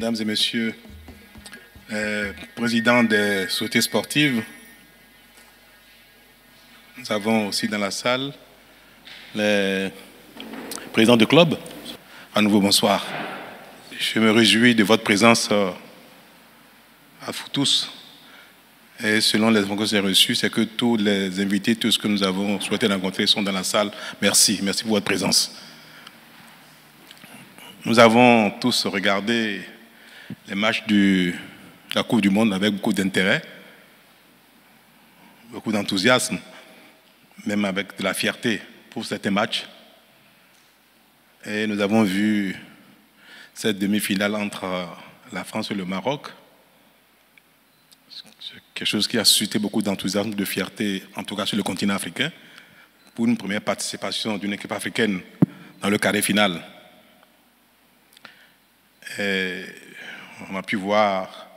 Mesdames et messieurs, présidents des sociétés sportives, nous avons aussi dans la salle les présidents de club. À nouveau, bonsoir. Je me réjouis de votre présence à vous tous. Et selon les informations que j'ai reçues, c'est que tous les invités, tous ceux que nous avons souhaité rencontrer sont dans la salle. Merci, merci pour votre présence. Nous avons tous regardé les matchs de la Coupe du Monde avec beaucoup d'intérêt, beaucoup d'enthousiasme, même avec de la fierté pour certains matchs. Et nous avons vu cette demi-finale entre la France et le Maroc. C'est quelque chose qui a suscité beaucoup d'enthousiasme, de fierté, en tout cas sur le continent africain, pour une première participation d'une équipe africaine dans le carré final. Et on a pu voir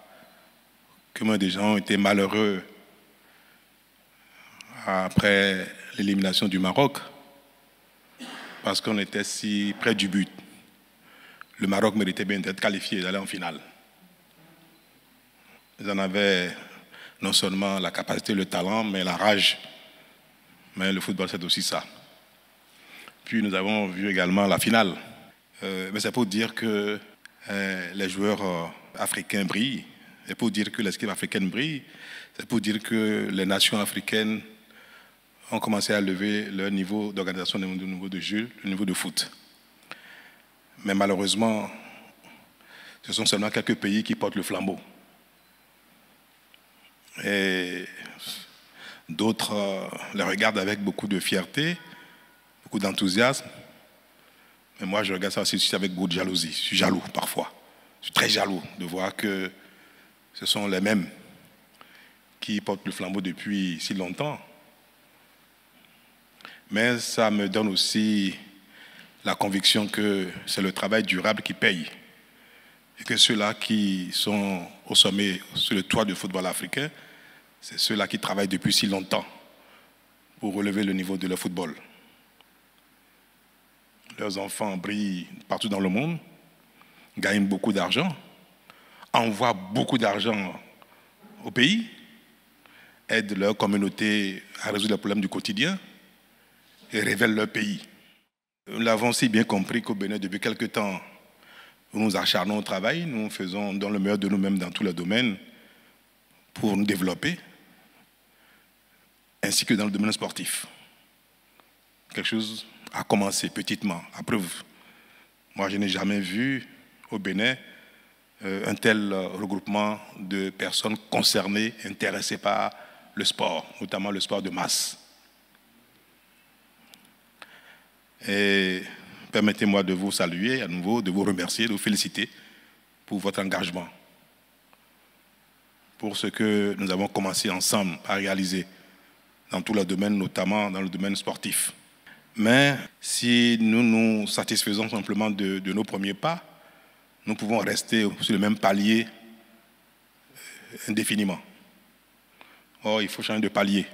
comment des gens ont été malheureux après l'élimination du Maroc, parce qu'on était si près du but. Le Maroc méritait bien d'être qualifié et d'aller en finale. Ils en avaient non seulement la capacité, le talent, mais la rage. Mais le football, c'est aussi ça. Puis nous avons vu également la finale. Mais c'est pour dire que les joueurs africains brillent. C'est pour dire que l'équipe africaine brille. C'est pour dire que les nations africaines ont commencé à lever leur niveau d'organisation, le niveau de jeu, le niveau de foot. Mais malheureusement, ce sont seulement quelques pays qui portent le flambeau. Et d'autres les regardent avec beaucoup de fierté, beaucoup d'enthousiasme. Mais moi, je regarde ça aussi avec beaucoup de jalousie. Je suis jaloux parfois. Je suis très jaloux de voir que ce sont les mêmes qui portent le flambeau depuis si longtemps. Mais ça me donne aussi la conviction que c'est le travail durable qui paye. Et que ceux-là qui sont au sommet, sur le toit du football africain, c'est ceux-là qui travaillent depuis si longtemps pour relever le niveau de leur football. Leurs enfants brillent partout dans le monde, gagnent beaucoup d'argent, envoient beaucoup d'argent au pays, aident leur communauté à résoudre les problèmes du quotidien et révèlent leur pays. Nous l'avons si bien compris qu'au Bénin, depuis quelque temps, nous nous acharnons au travail, nous faisons dans le meilleur de nous-mêmes dans tous les domaines pour nous développer, ainsi que dans le domaine sportif. Quelque chose a commencé petitement. La preuve, moi je n'ai jamais vu au Bénin un tel regroupement de personnes concernées, intéressées par le sport, notamment le sport de masse. Et permettez-moi de vous saluer à nouveau, de vous remercier, de vous féliciter pour votre engagement, pour ce que nous avons commencé ensemble à réaliser dans tous les domaines, notamment dans le domaine sportif. Mais si nous nous satisfaisons simplement de nos premiers pas, nous pouvons rester sur le même palier indéfiniment. Or, il faut changer de palier.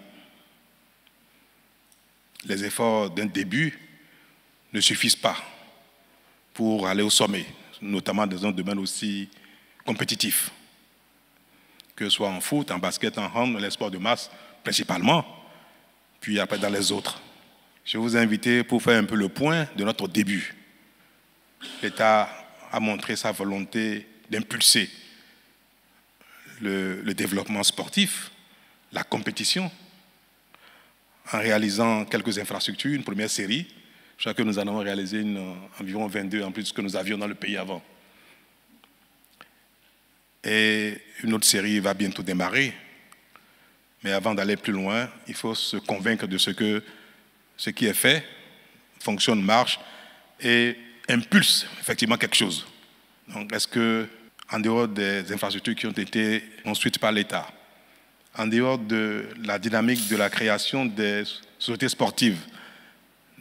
Les efforts d'un début ne suffisent pas pour aller au sommet, notamment dans un domaine aussi compétitif, que ce soit en foot, en basket, en hand, les sports de masse principalement, puis après dans les autres. Je vous ai invité pour faire un peu le point de notre début. L'État a montré sa volonté d'impulser le développement sportif, la compétition, en réalisant quelques infrastructures, une première série. Je crois que nous en avons réalisé environ 22 en plus de ce que nous avions dans le pays avant. Et une autre série va bientôt démarrer. Mais avant d'aller plus loin, il faut se convaincre de ce qui est fait, fonctionne, marche et impulse effectivement quelque chose. Donc, est-ce que, en dehors des infrastructures qui ont été construites par l'État, en dehors de la dynamique de la création des sociétés sportives,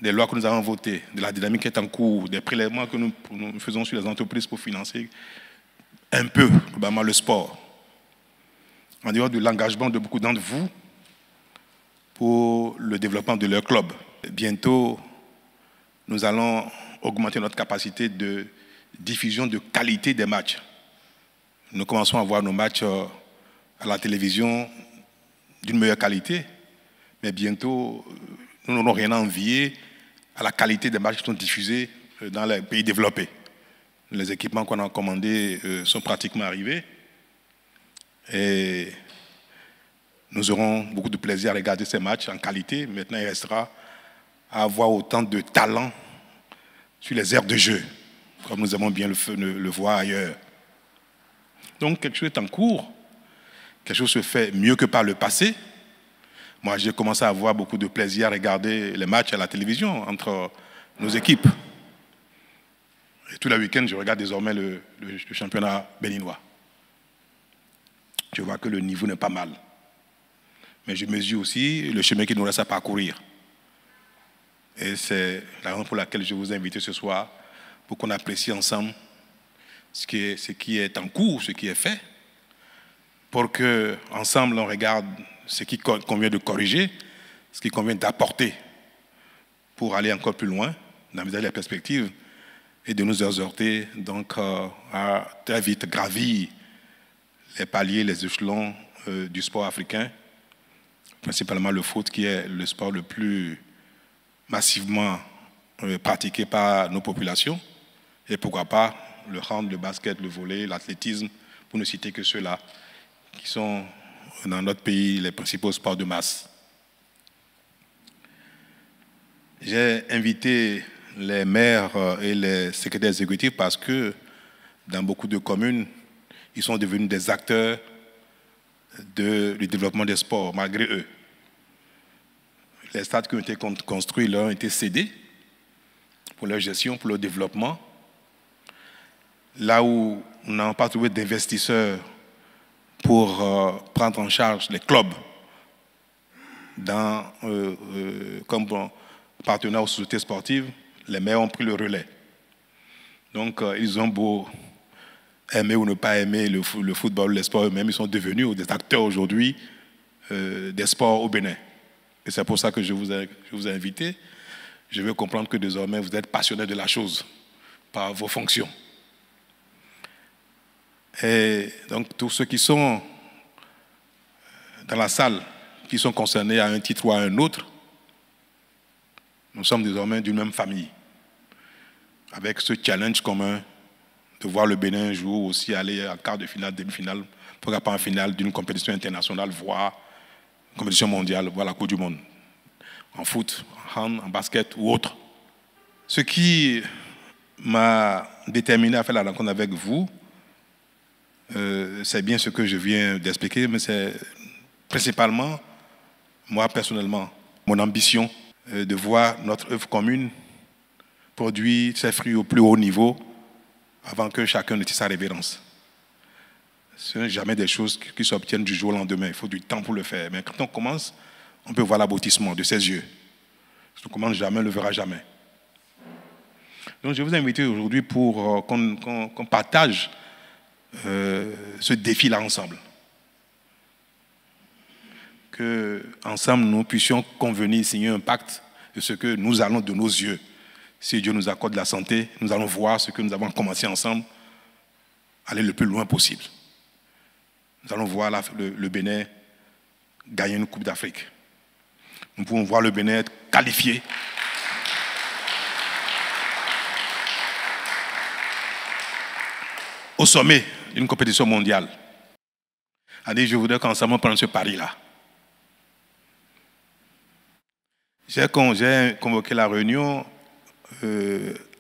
des lois que nous avons votées, de la dynamique qui est en cours, des prélèvements que nous faisons sur les entreprises pour financer un peu, globalement, le sport, en dehors de l'engagement de beaucoup d'entre vous pour le développement de leur club. Bientôt, nous allons augmenter notre capacité de diffusion de qualité des matchs nous commençons à voir nos matchs à la télévision d'une meilleure qualité, mais bientôt, nous n'aurons rien à envier à la qualité des matchs qui sont diffusés dans les pays développés. Les équipements qu'on a commandés sont pratiquement arrivés et nous aurons beaucoup de plaisir à regarder ces matchs en qualité. Maintenant, il restera à avoir autant de talent sur les aires de jeu, comme nous aimons bien le voir ailleurs. Donc, quelque chose est en cours, quelque chose se fait mieux que par le passé. Moi, j'ai commencé à avoir beaucoup de plaisir à regarder les matchs à la télévision entre nos équipes. Et tous les week-ends, je regarde désormais le championnat béninois. Je vois que le niveau n'est pas mal. Mais je mesure aussi le chemin qu'il nous reste à parcourir. Et c'est la raison pour laquelle je vous ai invité ce soir, pour qu'on apprécie ensemble ce qui est en cours, ce qui est fait, pour qu'ensemble on regarde ce qui convient de corriger, ce qui convient d'apporter pour aller encore plus loin, d'envisager la perspective et de nous exhorter donc à très vite gravir les paliers, les échelons du sport africain, principalement le foot qui est le sport le plus massivement pratiqué par nos populations, et pourquoi pas le hand, le basket, le volley, l'athlétisme, pour ne citer que ceux-là qui sont dans notre pays les principaux sports de masse. J'ai invité les maires et les secrétaires exécutifs parce que dans beaucoup de communes, ils sont devenus des acteurs du développement des sports, malgré eux. Les stades qui ont été construits leur ont été cédés pour leur gestion, pour leur développement. Là où on n'a pas trouvé d'investisseurs pour prendre en charge les clubs comme partenaires aux sociétés sportives, les maires ont pris le relais. Donc, ils ont beau aimer ou ne pas aimer le football, les sports eux-mêmes, ils sont devenus des acteurs aujourd'hui des sports au Bénin. Et c'est pour ça que je vous ai invité. Je veux comprendre que désormais, vous êtes passionnés de la chose par vos fonctions. Et donc, tous ceux qui sont dans la salle, qui sont concernés à un titre ou à un autre, nous sommes désormais d'une même famille, avec ce challenge commun de voir le Bénin jouer aussi, aller en quart de finale, demi-finale, pourquoi pas en finale d'une compétition internationale, voire une compétition mondiale, voire la Coupe du Monde, en foot, en hand, en basket ou autre. Ce qui m'a déterminé à faire la rencontre avec vous, c'est bien ce que je viens d'expliquer, mais c'est principalement, moi personnellement, mon ambition de voir notre œuvre commune produire ses fruits au plus haut niveau avant que chacun ne tire sa révérence. Ce n'est jamais des choses qui s'obtiennent du jour au lendemain. Il faut du temps pour le faire. Mais quand on commence, on peut voir l'aboutissement de ses yeux. Si on commence jamais, on ne le verra jamais. Donc je vous ai invité aujourd'hui pour qu'on partage ce défi-là ensemble. Qu'ensemble, nous puissions convenir, signer un pacte de ce que nous allons de nos yeux. Si Dieu nous accorde la santé, nous allons voir ce que nous avons commencé ensemble, aller le plus loin possible. Nous allons voir le Bénin gagner une Coupe d'Afrique. Nous pouvons voir le Bénin être qualifié au sommet d'une compétition mondiale. Allez, je voudrais qu'ensemble prendre ce pari-là. J'ai convoqué la réunion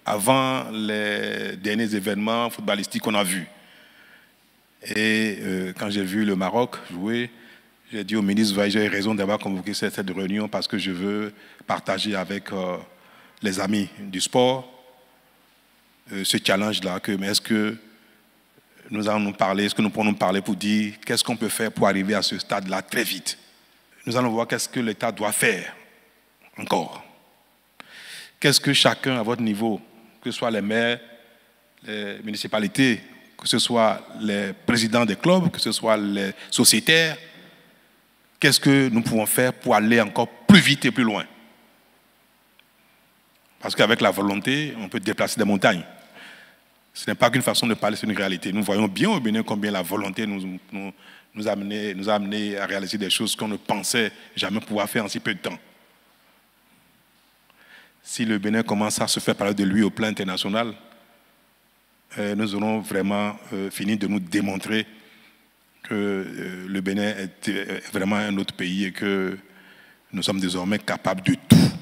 avant les derniers événements footballistiques qu'on a vus. Et quand j'ai vu le Maroc jouer, j'ai dit au ministre, j'ai raison d'avoir convoqué cette réunion parce que je veux partager avec les amis du sport ce challenge-là. Mais est-ce que nous allons nous parler, est-ce que nous pourrons nous parler pour dire qu'est-ce qu'on peut faire pour arriver à ce stade-là très vite? Nous allons voir qu'est-ce que l'État doit faire encore. Qu'est-ce que chacun à votre niveau, que ce soit les maires, les municipalités, que ce soit les présidents des clubs, que ce soit les sociétaires, qu'est-ce que nous pouvons faire pour aller encore plus vite et plus loin? Parce qu'avec la volonté, on peut déplacer des montagnes. Ce n'est pas qu'une façon de parler, c'est une réalité. Nous voyons bien au Bénin combien la volonté nous a amené à réaliser des choses qu'on ne pensait jamais pouvoir faire en si peu de temps. Si le Bénin commence à se faire parler de lui au plan international, nous aurons vraiment fini de nous démontrer que le Bénin est vraiment un autre pays et que nous sommes désormais capables de tout.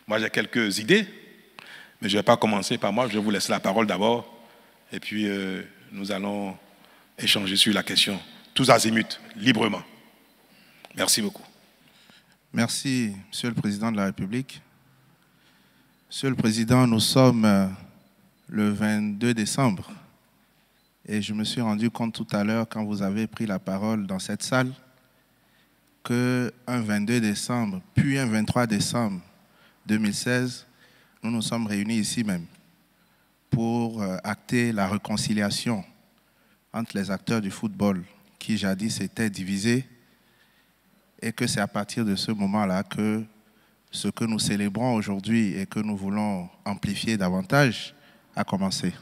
Moi, j'ai quelques idées, mais je ne vais pas commencer par moi. Je vais vous laisser la parole d'abord et puis nous allons échanger sur la question, tous azimuts, librement. Merci beaucoup. Merci, Monsieur le Président de la République. Monsieur le Président, nous sommes le 22 décembre et je me suis rendu compte tout à l'heure, quand vous avez pris la parole dans cette salle, qu'un 22 décembre, puis un 23 décembre 2016, nous nous sommes réunis ici même pour acter la réconciliation entre les acteurs du football qui jadis étaient divisés, et que c'est à partir de ce moment-là que ce que nous célébrons aujourd'hui et que nous voulons amplifier davantage a commencé.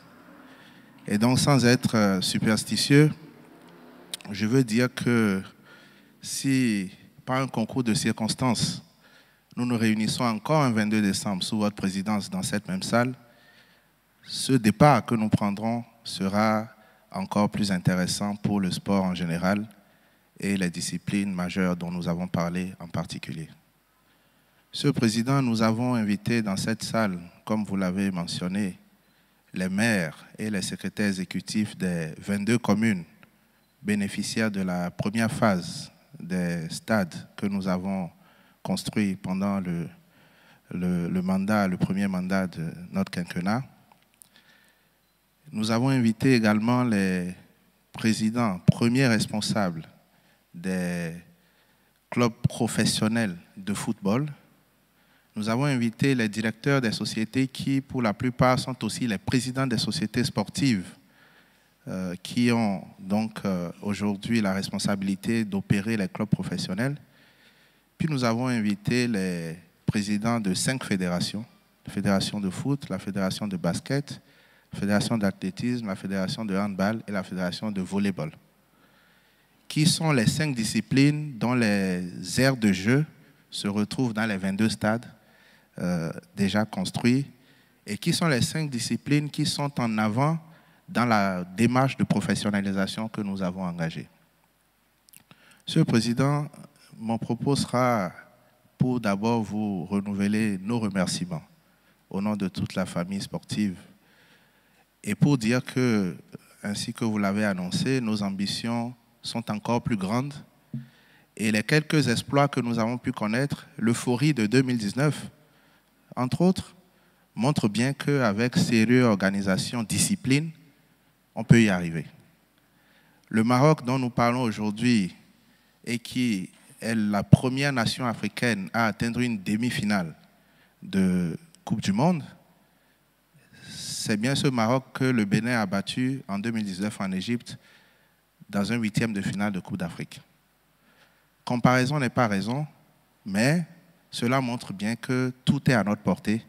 Et donc, sans être superstitieux, je veux dire que si, par un concours de circonstances, nous nous réunissons encore un 22 décembre sous votre présidence dans cette même salle, ce départ que nous prendrons sera encore plus intéressant pour le sport en général et les disciplines majeures dont nous avons parlé en particulier. Monsieur le Président, nous avons invité dans cette salle, comme vous l'avez mentionné, les maires et les secrétaires exécutifs des 22 communes bénéficiaires de la première phase des stades que nous avons construits pendant le premier mandat de notre quinquennat. Nous avons invité également les présidents, premiers responsables des clubs professionnels de football. Nous avons invité les directeurs des sociétés qui, pour la plupart, sont aussi les présidents des sociétés sportives qui ont donc aujourd'hui la responsabilité d'opérer les clubs professionnels. Puis nous avons invité les présidents de 5 fédérations, la fédération de foot, la fédération de basket, la fédération d'athlétisme, la fédération de handball et la fédération de volleyball, qui sont les 5 disciplines dont les aires de jeu se retrouvent dans les 22 stades déjà construits et qui sont les 5 disciplines qui sont en avant dans la démarche de professionnalisation que nous avons engagée. Monsieur le Président, mon propos sera pour d'abord vous renouveler nos remerciements au nom de toute la famille sportive et pour dire que, ainsi que vous l'avez annoncé, nos ambitions sont encore plus grandes et les quelques exploits que nous avons pu connaître, l'euphorie de 2019, entre autres, montre bien qu'avec sérieux, organisation, discipline, on peut y arriver. Le Maroc dont nous parlons aujourd'hui et qui est la première nation africaine à atteindre une demi-finale de Coupe du Monde, c'est bien ce Maroc que le Bénin a battu en 2019 en Égypte dans un 8e de finale de Coupe d'Afrique. Comparaison n'est pas raison, mais cela montre bien que tout est à notre portée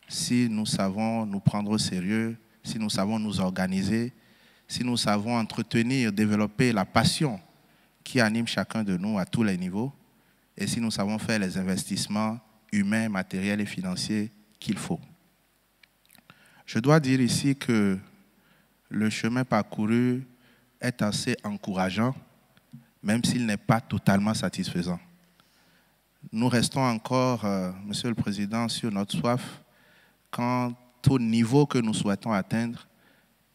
si nous savons nous prendre au sérieux, si nous savons nous organiser, si nous savons entretenir, développer la passion qui anime chacun de nous à tous les niveaux et si nous savons faire les investissements humains, matériels et financiers qu'il faut. Je dois dire ici que le chemin parcouru est assez encourageant, même s'il n'est pas totalement satisfaisant. Nous restons encore, Monsieur le Président, sur notre soif quant au niveau que nous souhaitons atteindre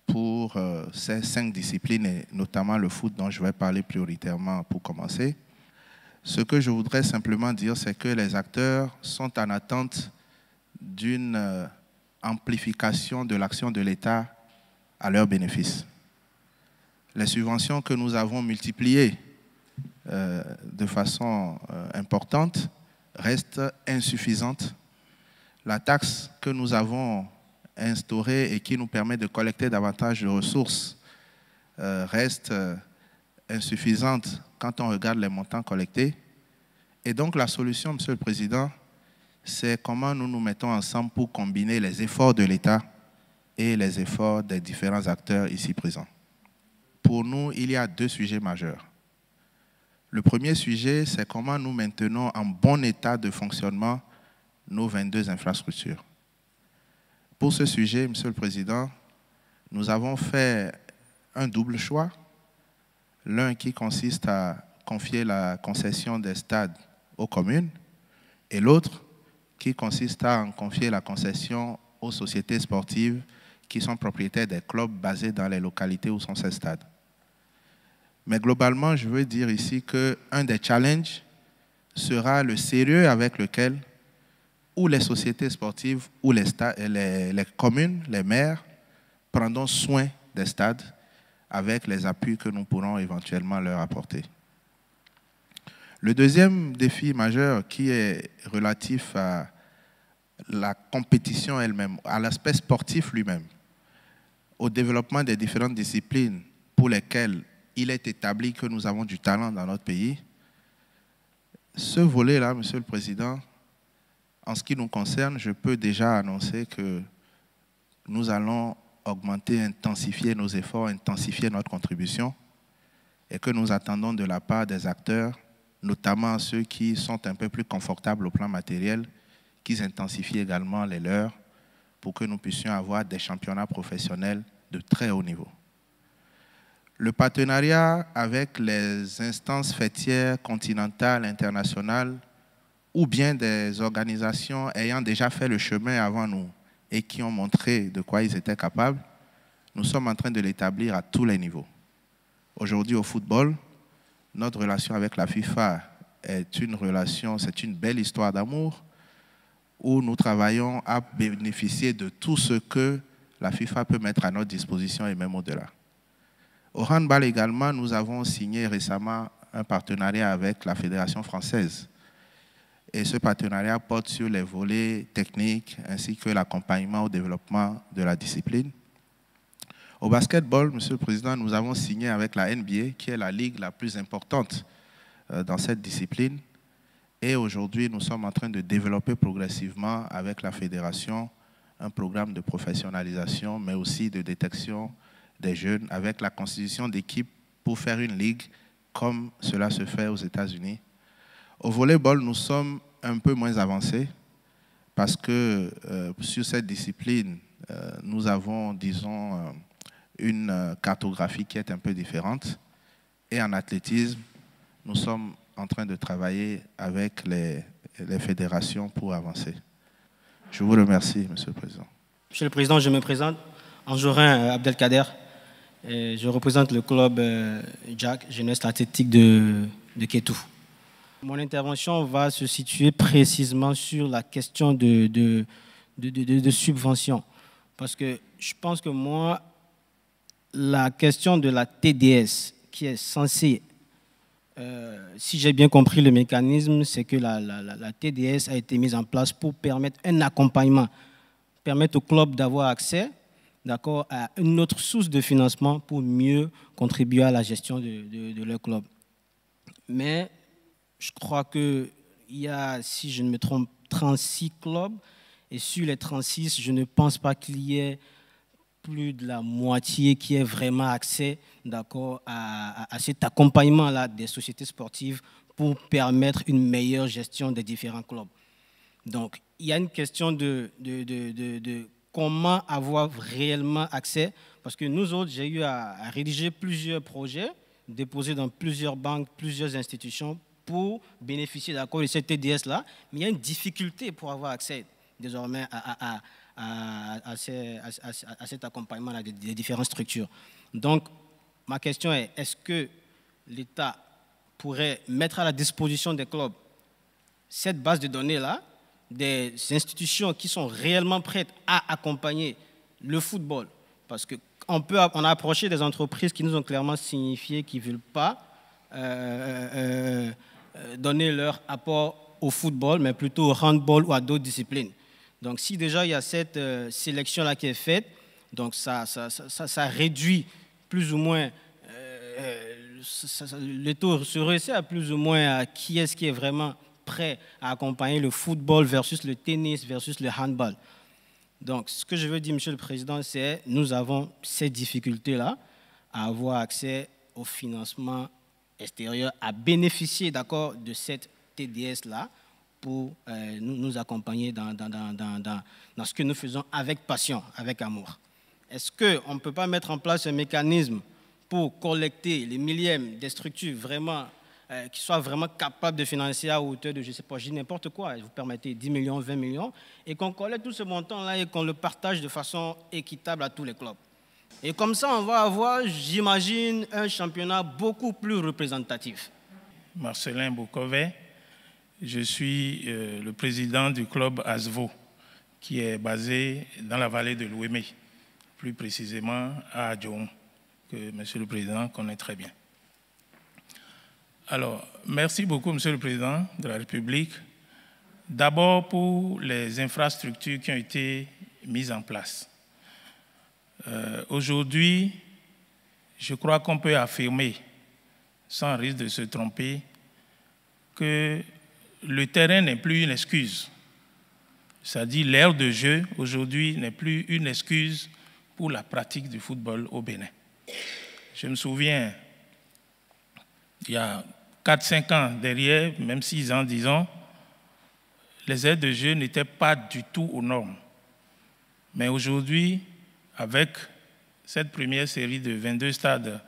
pour ces 5 disciplines, et notamment le foot dont je vais parler prioritairement pour commencer. Ce que je voudrais simplement dire, c'est que les acteurs sont en attente d'une amplification de l'action de l'État à leur bénéfice. Les subventions que nous avons multipliées de façon importante restent insuffisantes. La taxe que nous avons instaurée et qui nous permet de collecter davantage de ressources reste insuffisante quand on regarde les montants collectés. Et donc la solution, Monsieur le Président, c'est comment nous nous mettons ensemble pour combiner les efforts de l'État et les efforts des différents acteurs ici présents. Pour nous, il y a 2 sujets majeurs. Le premier sujet, c'est comment nous maintenons en bon état de fonctionnement nos 22 infrastructures. Pour ce sujet, Monsieur le Président, nous avons fait un double choix. L'un qui consiste à confier la concession des stades aux communes et l'autre qui consiste à en confier la concession aux sociétés sportives qui sont propriétaires des clubs basés dans les localités où sont ces stades. Mais globalement, je veux dire ici qu'un des challenges sera le sérieux avec lequel ou les sociétés sportives ou les communes, les maires, prendront soin des stades avec les appuis que nous pourrons éventuellement leur apporter. Le deuxième défi majeur qui est relatif à la compétition elle-même, à l'aspect sportif lui-même, au développement des différentes disciplines pour lesquelles il est établi que nous avons du talent dans notre pays. Ce volet-là, Monsieur le Président, en ce qui nous concerne, je peux déjà annoncer que nous allons augmenter, intensifier nos efforts, intensifier notre contribution et que nous attendons de la part des acteurs, notamment ceux qui sont un peu plus confortables au plan matériel, qu'ils intensifient également les leurs pour que nous puissions avoir des championnats professionnels de très haut niveau. Le partenariat avec les instances faîtières continentales, internationales, ou bien des organisations ayant déjà fait le chemin avant nous et qui ont montré de quoi ils étaient capables, nous sommes en train de l'établir à tous les niveaux. Aujourd'hui, au football, notre relation avec la FIFA est une relation, c'est une belle histoire d'amour où nous travaillons à bénéficier de tout ce que la FIFA peut mettre à notre disposition et même au-delà. Au handball également, nous avons signé récemment un partenariat avec la Fédération française. Et ce partenariat porte sur les volets techniques ainsi que l'accompagnement au développement de la discipline. Au basketball, Monsieur le Président, nous avons signé avec la NBA, qui est la ligue la plus importante dans cette discipline. Et aujourd'hui, nous sommes en train de développer progressivement avec la Fédération un programme de professionnalisation, mais aussi de détection des jeunes, avec la constitution d'équipes pour faire une ligue comme cela se fait aux États-Unis. Au volleyball, nous sommes un peu moins avancés parce que sur cette discipline, nous avons, disons, une cartographie qui est un peu différente. Et en athlétisme, nous sommes en train de travailler avec les fédérations pour avancer. Je vous remercie, Monsieur le Président. Monsieur le Président, je me présente, Anjorin Abdelkader. Je représente le club Jack, jeunesse athlétique de Kétou. Mon intervention va se situer précisément sur la question de subvention. Parce que je pense que moi, la question de la TDS, qui est censée, si j'ai bien compris le mécanisme, c'est que la TDS a été mise en place pour permettre un accompagnement, permettre au club d'avoir accès, d'accord, à une autre source de financement pour mieux contribuer à la gestion de leur club. Mais je crois qu'il y a, si je ne me trompe, 36 clubs. Et sur les 36, je ne pense pas qu'il y ait plus de la moitié qui ait vraiment accès, d'accord, à cet accompagnement-là des sociétés sportives pour permettre une meilleure gestion des différents clubs. Donc, il y a une question de comment avoir réellement accès, parce que nous autres, j'ai eu à rédiger plusieurs projets, déposés dans plusieurs banques, plusieurs institutions, pour bénéficier d'accord de cette TDS-là, mais il y a une difficulté pour avoir accès désormais à cet accompagnement-là des différentes structures. Donc, ma question est, est-ce que l'État pourrait mettre à la disposition des clubs cette base de données-là, des institutions qui sont réellement prêtes à accompagner le football? Parce qu'on a approché des entreprises qui nous ont clairement signifié qu'ils ne veulent pas donner leur apport au football, mais plutôt au handball ou à d'autres disciplines. Donc, si déjà il y a cette sélection-là qui est faite, donc ça réduit plus ou moins, le taux se resserre plus ou moins à qui est-ce qui est vraiment prêt à accompagner le football versus le tennis versus le handball. Donc, ce que je veux dire, Monsieur le Président, c'est que nous avons ces difficultés-là à avoir accès au financement extérieur, à bénéficier, d'accord, de cette TDS-là pour nous accompagner dans ce que nous faisons avec passion, avec amour. Est-ce qu'on ne peut pas mettre en place un mécanisme pour collecter les millièmes des structures vraiment, qui soient vraiment capables de financer à hauteur de, je ne sais pas, je dis n'importe quoi, vous permettez 10 millions, 20 millions, et qu'on collecte tout ce montant-là et qu'on le partage de façon équitable à tous les clubs. Et comme ça, on va avoir, j'imagine, un championnat beaucoup plus représentatif. Marcelin Boukovet, je suis le président du club ASVO, qui est basé dans la vallée de l'Ouémé, plus précisément à Adjoum, que Monsieur le Président connaît très bien. Alors, merci beaucoup, Monsieur le Président de la République. D'abord pour les infrastructures qui ont été mises en place. Aujourd'hui, je crois qu'on peut affirmer, sans risque de se tromper, que le terrain n'est plus une excuse. C'est-à-dire l'ère de jeu, aujourd'hui, n'est plus une excuse pour la pratique du football au Bénin. Je me souviens, il y a 4-5 ans derrière, même 6 ans, disons, les aires de jeu n'étaient pas du tout aux normes. Mais aujourd'hui, avec cette première série de 22 stades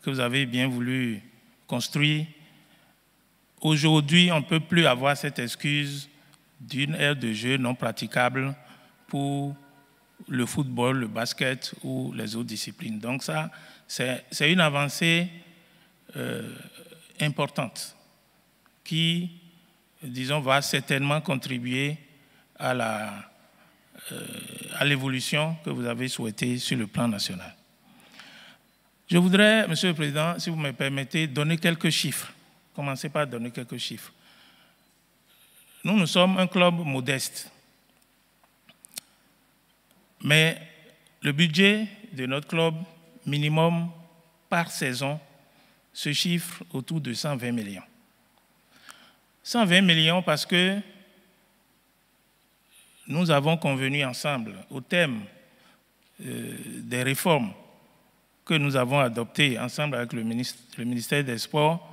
que vous avez bien voulu construire, aujourd'hui, on ne peut plus avoir cette excuse d'une aire de jeu non praticable pour le football, le basket ou les autres disciplines. Donc ça, c'est une avancée importante qui, disons, va certainement contribuer à l'évolution que vous avez souhaitée sur le plan national. Je voudrais, Monsieur le Président, si vous me permettez, donner quelques chiffres. Commencez par donner quelques chiffres. Nous sommes un club modeste. Mais le budget de notre club, minimum par saison, se chiffre autour de 120 millions. 120 millions parce que nous avons convenu ensemble, au thème des réformes que nous avons adoptées ensemble avec le ministère des Sports,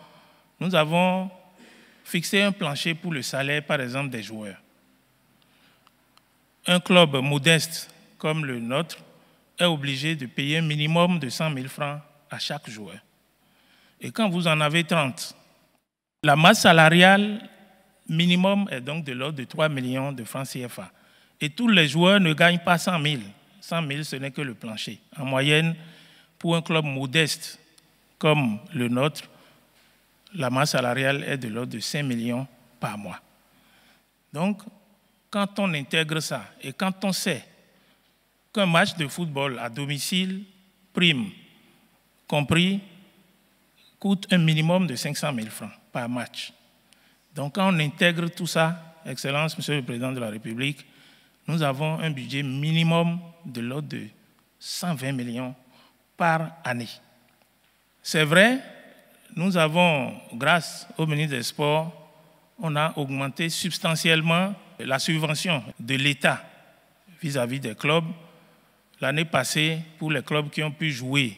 nous avons fixé un plancher pour le salaire, par exemple, des joueurs. Un club modeste comme le nôtre est obligé de payer un minimum de 100 000 francs à chaque joueur. Et quand vous en avez 30, la masse salariale minimum est donc de l'ordre de 3 millions de francs CFA. Et tous les joueurs ne gagnent pas 100 000. 100 000, ce n'est que le plancher. En moyenne, pour un club modeste comme le nôtre, la masse salariale est de l'ordre de 5 millions par mois. Donc, quand on intègre ça et quand on sait qu'un match de football à domicile, prime compris, coûte un minimum de 500 000 francs par match. Donc, quand on intègre tout ça, Excellence, Monsieur le Président de la République, nous avons un budget minimum de l'ordre de 120 millions par année. C'est vrai, nous avons, grâce au ministre des Sports, on a augmenté substantiellement la subvention de l'État vis-à-vis des clubs. L'année passée, pour les clubs qui ont pu jouer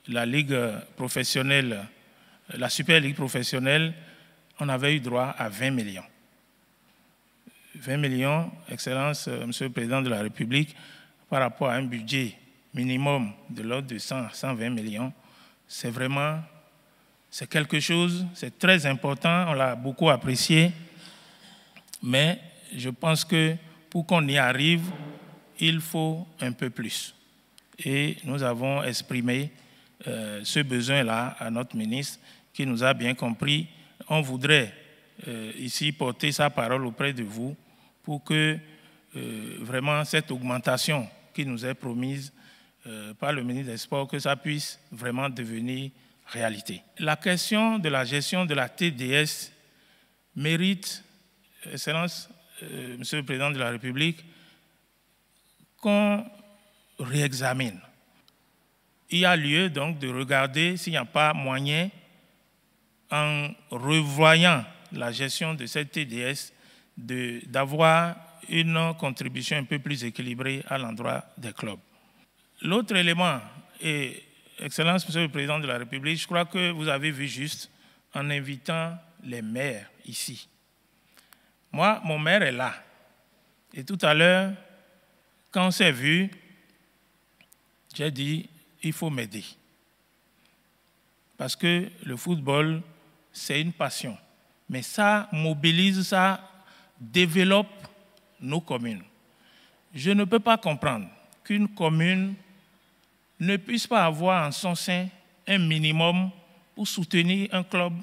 la Ligue professionnelle, la Super Ligue professionnelle, on avait eu droit à 20 millions. 20 millions, Excellence, Monsieur le Président de la République, par rapport à un budget minimum de l'ordre de 120 millions, c'est vraiment, c'est quelque chose, c'est très important, on l'a beaucoup apprécié, mais je pense que pour qu'on y arrive, il faut un peu plus. Et nous avons exprimé ce besoin-là à notre ministre, qui nous a bien compris. On voudrait ici porter sa parole auprès de vous pour que vraiment cette augmentation qui nous est promise par le ministre des Sports, que ça puisse vraiment devenir réalité. La question de la gestion de la TDS mérite, Excellence, Monsieur le Président de la République, qu'on réexamine. Il y a lieu donc de regarder s'il n'y a pas moyen, en revoyant la gestion de cette TDS, d'avoir une contribution un peu plus équilibrée à l'endroit des clubs. L'autre élément, et Excellence, Monsieur le Président de la République, je crois que vous avez vu juste en invitant les maires ici. Moi, mon maire est là. Et tout à l'heure, quand on s'est vu, j'ai dit, il faut m'aider. Parce que le football, c'est une passion. Mais ça mobilise, ça développe nos communes. Je ne peux pas comprendre qu'une commune ne puisse pas avoir en son sein un minimum pour soutenir un club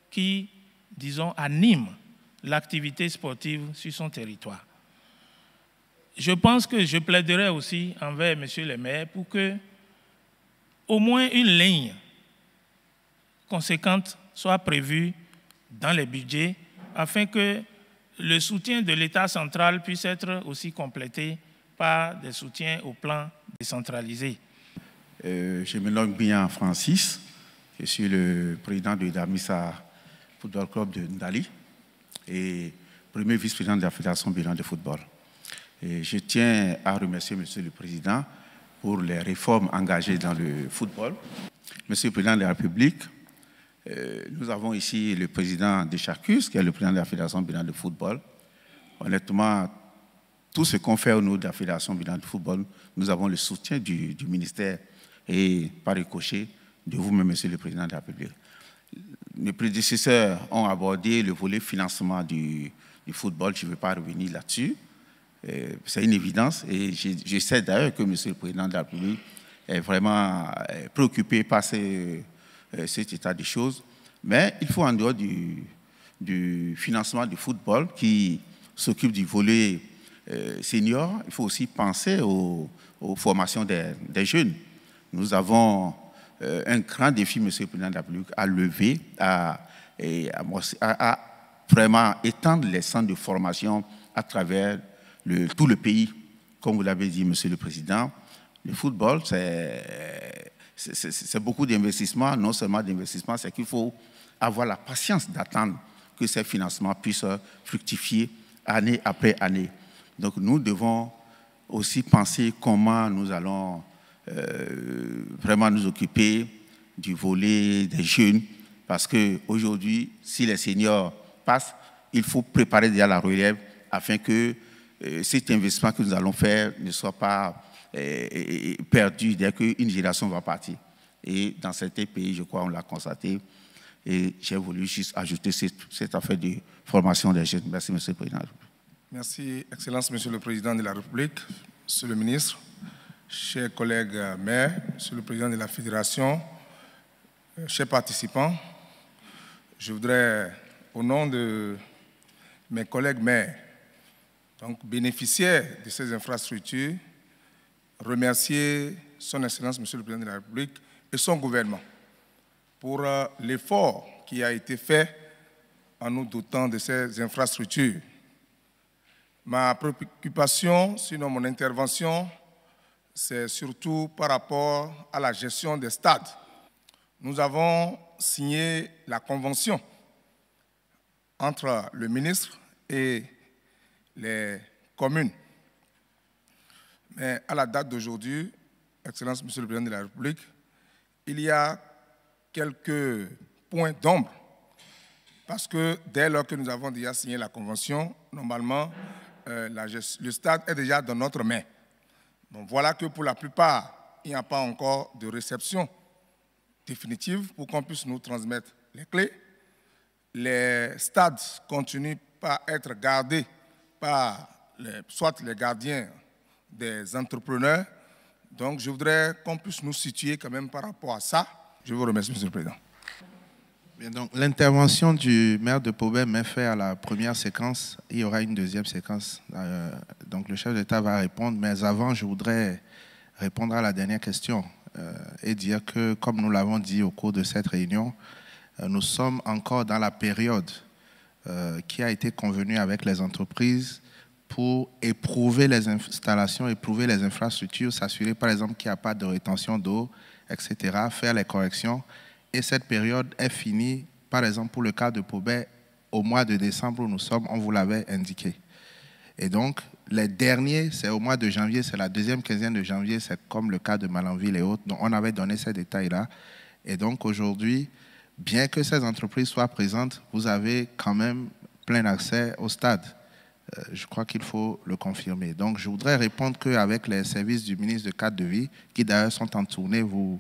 qui, disons, anime l'activité sportive sur son territoire. Je pense que je plaiderai aussi envers M. le maire pour que au moins une ligne conséquente soit prévue dans les budgets afin que le soutien de l'État central puisse être aussi complété par des soutiens au plan décentralisé. Je me nomme bien Francis, je suis le président de Damissa Football Club de Ndali et premier vice-président de la Fédération Bilan de football. Et je tiens à remercier Monsieur le Président pour les réformes engagées dans le football. Monsieur le Président de la République, nous avons ici le président de Charcus, qui est le président de la Fédération Bilan de football. Honnêtement, tout ce qu'on fait au nom de la Fédération Bilan de football, nous avons le soutien du ministère et par ricochet de vous-même, Monsieur le Président de la République. Mes prédécesseurs ont abordé le volet financement du football, je ne vais pas revenir là-dessus. C'est une évidence et je sais d'ailleurs que Monsieur le Président de la République est vraiment préoccupé par cet état des choses. Mais il faut en dehors du financement du football qui s'occupe du volet senior, il faut aussi penser aux formations des jeunes. Nous avons un grand défi, Monsieur le Président de la République, à lever, à vraiment étendre les centres de formation à travers tout le pays. Comme vous l'avez dit, Monsieur le Président, le football, c'est beaucoup d'investissements, non seulement d'investissements, c'est qu'il faut avoir la patience d'attendre que ces financements puissent fructifier année après année. Donc nous devons aussi penser comment nous allons vraiment nous occuper du volet des jeunes, parce qu'aujourd'hui, si les seniors passent, il faut préparer déjà la relève afin que cet investissement que nous allons faire ne soit pas perdu dès qu'une génération va partir. Et dans certains pays, je crois, on l'a constaté. Et j'ai voulu juste ajouter cette affaire de formation des jeunes. Merci, Monsieur le Président. Merci, Excellence, Monsieur le Président de la République, Monsieur le Ministre, chers collègues maires, Monsieur le Président de la Fédération, chers participants. Je voudrais, au nom de mes collègues maires, donc bénéficiaires de ces infrastructures, remercier son Excellence, Monsieur le Président de la République et son gouvernement pour l'effort qui a été fait en nous dotant de ces infrastructures. Ma préoccupation, sinon mon intervention, c'est surtout par rapport à la gestion des stades. Nous avons signé la convention entre le ministre et les communes. Mais à la date d'aujourd'hui, Excellence, Monsieur le Président de la République, il y a quelques points d'ombre. Parce que dès lors que nous avons déjà signé la convention, normalement, le stade est déjà dans notre main. Donc voilà que pour la plupart, il n'y a pas encore de réception définitive pour qu'on puisse nous transmettre les clés. Les stades continuent par être gardés par soit les gardiens des entrepreneurs. Donc je voudrais qu'on puisse nous situer quand même par rapport à ça. Je vous remercie, Monsieur le Président. Bien, donc l'intervention du maire de Pobet met fait à la première séquence. Il y aura une deuxième séquence. Donc le chef d'État va répondre. Mais avant, je voudrais répondre à la dernière question et dire que, comme nous l'avons dit au cours de cette réunion, nous sommes encore dans la période qui a été convenue avec les entreprises pour éprouver les installations, éprouver les infrastructures, s'assurer par exemple qu'il n'y a pas de rétention d'eau, etc., faire les corrections. Et cette période est finie, par exemple pour le cas de Pobet, au mois de décembre où nous sommes, on vous l'avait indiqué. Et donc, les derniers, c'est au mois de janvier, c'est la deuxième quinzaine de janvier, c'est comme le cas de Malanville et autres. Donc, on avait donné ces détails-là. Et donc, aujourd'hui, bien que ces entreprises soient présentes, vous avez quand même plein accès au stade. Je crois qu'il faut le confirmer. Donc, je voudrais répondre qu'avec les services du ministre de Cadre de Vie, qui d'ailleurs sont en tournée, vous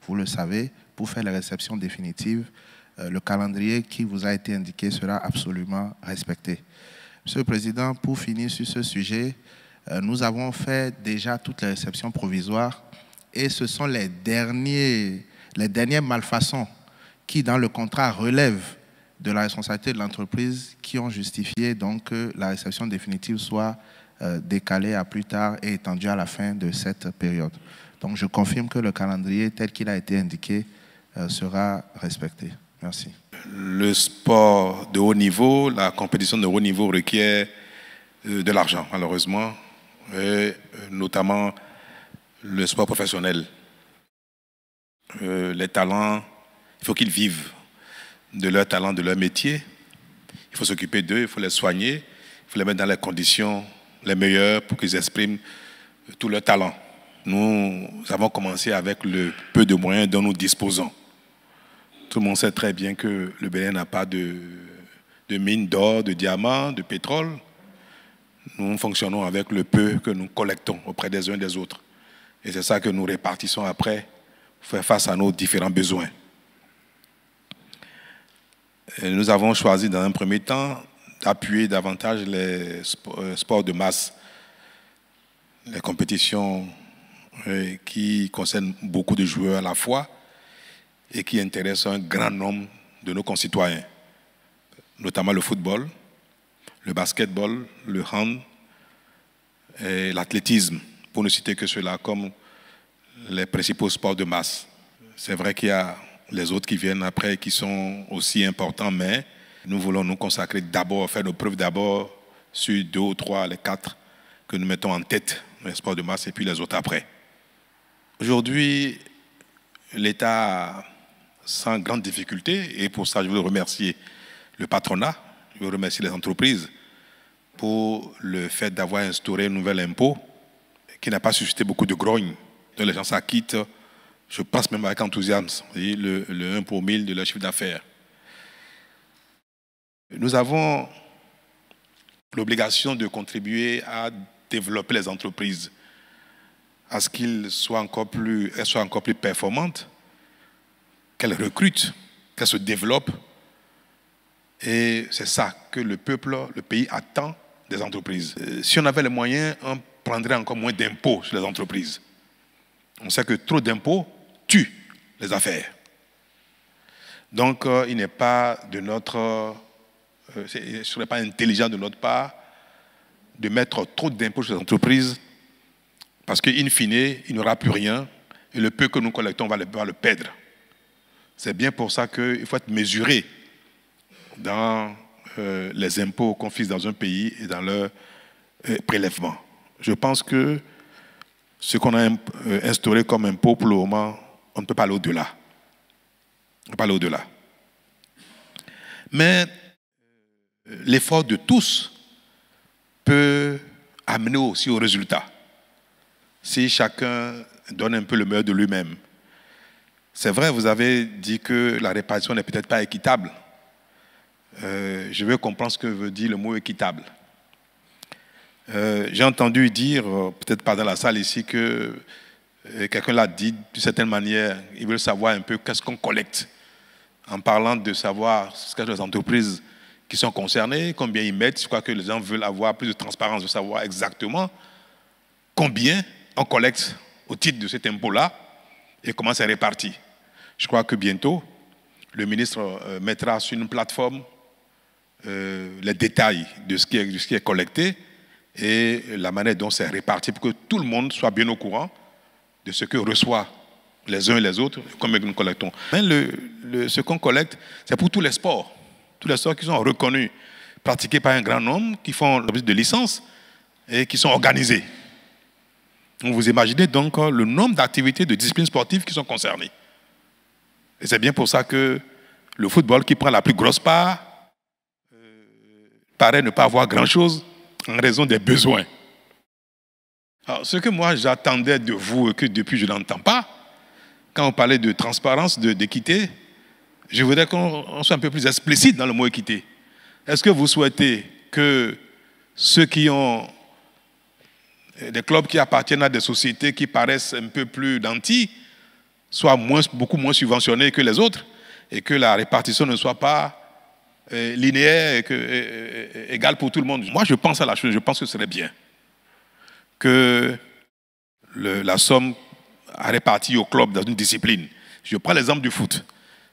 le savez, pour faire les réceptions définitives, le calendrier qui vous a été indiqué sera absolument respecté. Monsieur le Président, pour finir sur ce sujet, nous avons fait déjà toutes les réceptions provisoires et ce sont les dernières malfaçons qui, dans le contrat, relèvent de la responsabilité de l'entreprise qui ont justifié donc que la réception définitive soit décalée à plus tard et étendue à la fin de cette période. Donc je confirme que le calendrier tel qu'il a été indiqué sera respecté. Merci. Le sport de haut niveau, la compétition de haut niveau requiert de l'argent, malheureusement, et notamment le sport professionnel. Les talents, il faut qu'ils vivent de leur talent, de leur métier. Il faut s'occuper d'eux, il faut les soigner, il faut les mettre dans les conditions les meilleures pour qu'ils expriment tout leur talent. Nous avons commencé avec le peu de moyens dont nous disposons. Tout le monde sait très bien que le Bénin n'a pas de mines d'or, de diamants, de pétrole. Nous fonctionnons avec le peu que nous collectons auprès des uns et des autres. Et c'est ça que nous répartissons après pour faire face à nos différents besoins. Et nous avons choisi dans un premier temps d'appuyer davantage les sports de masse, les compétitions qui concernent beaucoup de joueurs à la fois et qui intéressent un grand nombre de nos concitoyens, notamment le football, le basketball, le hand et l'athlétisme, pour ne citer que cela comme les principaux sports de masse. C'est vrai qu'il y a les autres qui viennent après qui sont aussi importants, mais nous voulons nous consacrer d'abord, faire nos preuves d'abord sur 2 ou 3, les 4 que nous mettons en tête, les sports de masse, et puis les autres après. Aujourd'hui, l'État, sans grande difficulté, et pour ça je veux remercier le patronat, je veux remercier les entreprises pour le fait d'avoir instauré un nouvel impôt qui n'a pas suscité beaucoup de grogne, dont les gens s'acquittent, je pense même avec enthousiasme, le 1 pour 1000 de leur chiffre d'affaires. Nous avons l'obligation de contribuer à développer les entreprises, à ce qu'elles soient encore plus performantes, qu'elles recrutent, qu'elles se développent. Et c'est ça que le peuple, le pays attend des entreprises. Si on avait les moyens, on prendrait encore moins d'impôts sur les entreprises. On sait que trop d'impôts tuent les affaires. Donc, il n'est pas de notre... ce ne serait pas intelligent de notre part de mettre trop d'impôts sur les entreprises parce qu'in fine, il n'y aura plus rien et le peu que nous collectons, on va le perdre. C'est bien pour ça qu'il faut être mesuré dans les impôts qu'on fixe dans un pays et dans leur prélèvement. Je pense que ce qu'on a instauré comme impôt pour le moment, on ne peut pas aller au-delà. On ne peut pas aller au-delà. Mais l'effort de tous peut amener aussi au résultat. Si chacun donne un peu le meilleur de lui-même. C'est vrai, vous avez dit que la répartition n'est peut-être pas équitable. Je veux comprendre ce que veut dire le mot équitable. J'ai entendu dire, peut-être pas dans la salle ici, que quelqu'un l'a dit d'une certaine manière, ils veulent savoir un peu qu'est-ce qu'on collecte. En parlant de savoir ce que les entreprises qui sont concernées, combien ils mettent, je crois que les gens veulent avoir plus de transparence, de savoir exactement combien on collecte au titre de cet impôt-là et comment c'est réparti. Je crois que bientôt, le ministre mettra sur une plateforme les détails de ce qui est collecté et la manière dont c'est réparti pour que tout le monde soit bien au courant de ce que reçoit les uns et les autres, combien nous collectons. Mais ce qu'on collecte, c'est pour tous les sports qui sont reconnus, pratiqués par un grand nombre, qui font l'objet de licences et qui sont organisés. Donc vous imaginez donc le nombre d'activités, de disciplines sportives qui sont concernées. Et c'est bien pour ça que le football, qui prend la plus grosse part, paraît ne pas avoir grand-chose en raison des besoins. Alors, ce que moi j'attendais de vous et que depuis je n'entends pas, quand on parlait de transparence, d'équité, je voudrais qu'on soit un peu plus explicite dans le mot équité. Est-ce que vous souhaitez que ceux qui ont des clubs qui appartiennent à des sociétés qui paraissent un peu plus nantis soient beaucoup moins subventionnés que les autres et que la répartition ne soit pas linéaire et égale pour tout le monde? Moi, je pense à la chose, je pense que ce serait bien que la somme répartie au club dans une discipline. Je prends l'exemple du foot.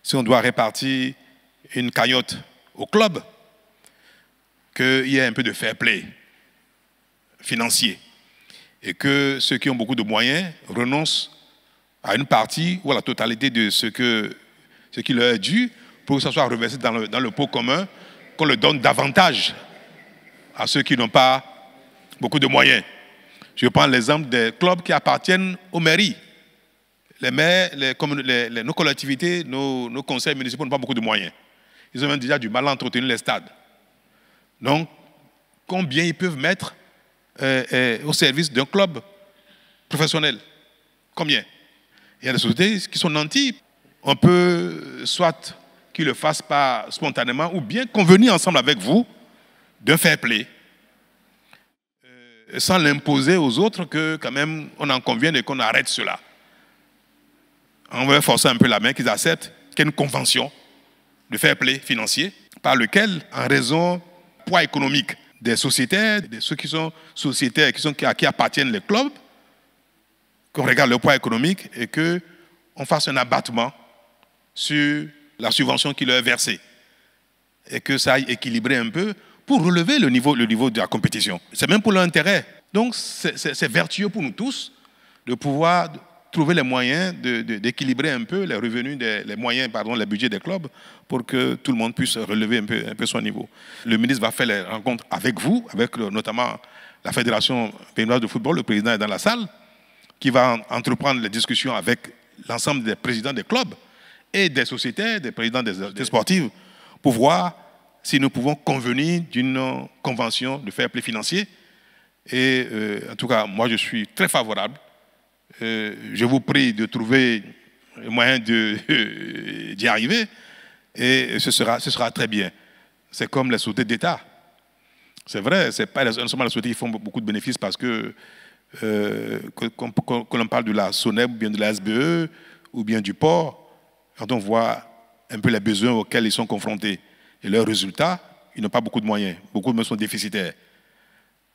Si on doit répartir une cagnotte au club, qu'il y ait un peu de fair play financier et que ceux qui ont beaucoup de moyens renoncent à une partie ou à la totalité de ce qui leur est dû pour que ça soit reversé dans le pot commun, qu'on le donne davantage à ceux qui n'ont pas beaucoup de moyens. Je prends l'exemple des clubs qui appartiennent aux mairies. Les maires, nos collectivités, nos conseils municipaux n'ont pas beaucoup de moyens. Ils ont même déjà du mal à entretenir les stades. Donc, combien ils peuvent mettre au service d'un club professionnel? Combien? Il y a des sociétés qui sont nantis. On peut soit qu'ils le fassent pas spontanément ou bien convenir ensemble avec vous d'un fair play sans l'imposer aux autres que quand même on en convienne et qu'on arrête cela. On va forcer un peu la main qu'ils acceptent qu'il y ait une convention de fair play financier par lequel, en raison du poids économique des sociétaires, de ceux qui sont sociétaires, à qui appartiennent les clubs, qu'on regarde le poids économique et qu'on fasse un abattement sur la subvention qui leur est versée et que ça aille équilibrer un peu pour relever le niveau de la compétition. C'est même pour leur intérêt. Donc c'est vertueux pour nous tous de pouvoir trouver les moyens d'équilibrer un peu les revenus, les budgets des clubs pour que tout le monde puisse relever un peu son niveau. Le ministre va faire les rencontres avec vous, avec notamment la Fédération béninoise de football, le président est dans la salle, qui va entreprendre les discussions avec l'ensemble des présidents des clubs et des sociétés, des présidents des sportives, pour voir si nous pouvons convenir d'une convention de fair play financier. Et en tout cas, moi je suis très favorable. Je vous prie de trouver le moyen d'y arriver et ce sera très bien. C'est comme les sociétés d'État. C'est vrai, ce n'est pas seulement les sociétés qui font beaucoup de bénéfices parce que l'on parle de la SONEB ou bien de la SBE ou bien du port, quand on voit un peu les besoins auxquels ils sont confrontés et leurs résultats, ils n'ont pas beaucoup de moyens. Beaucoup de sont déficitaires.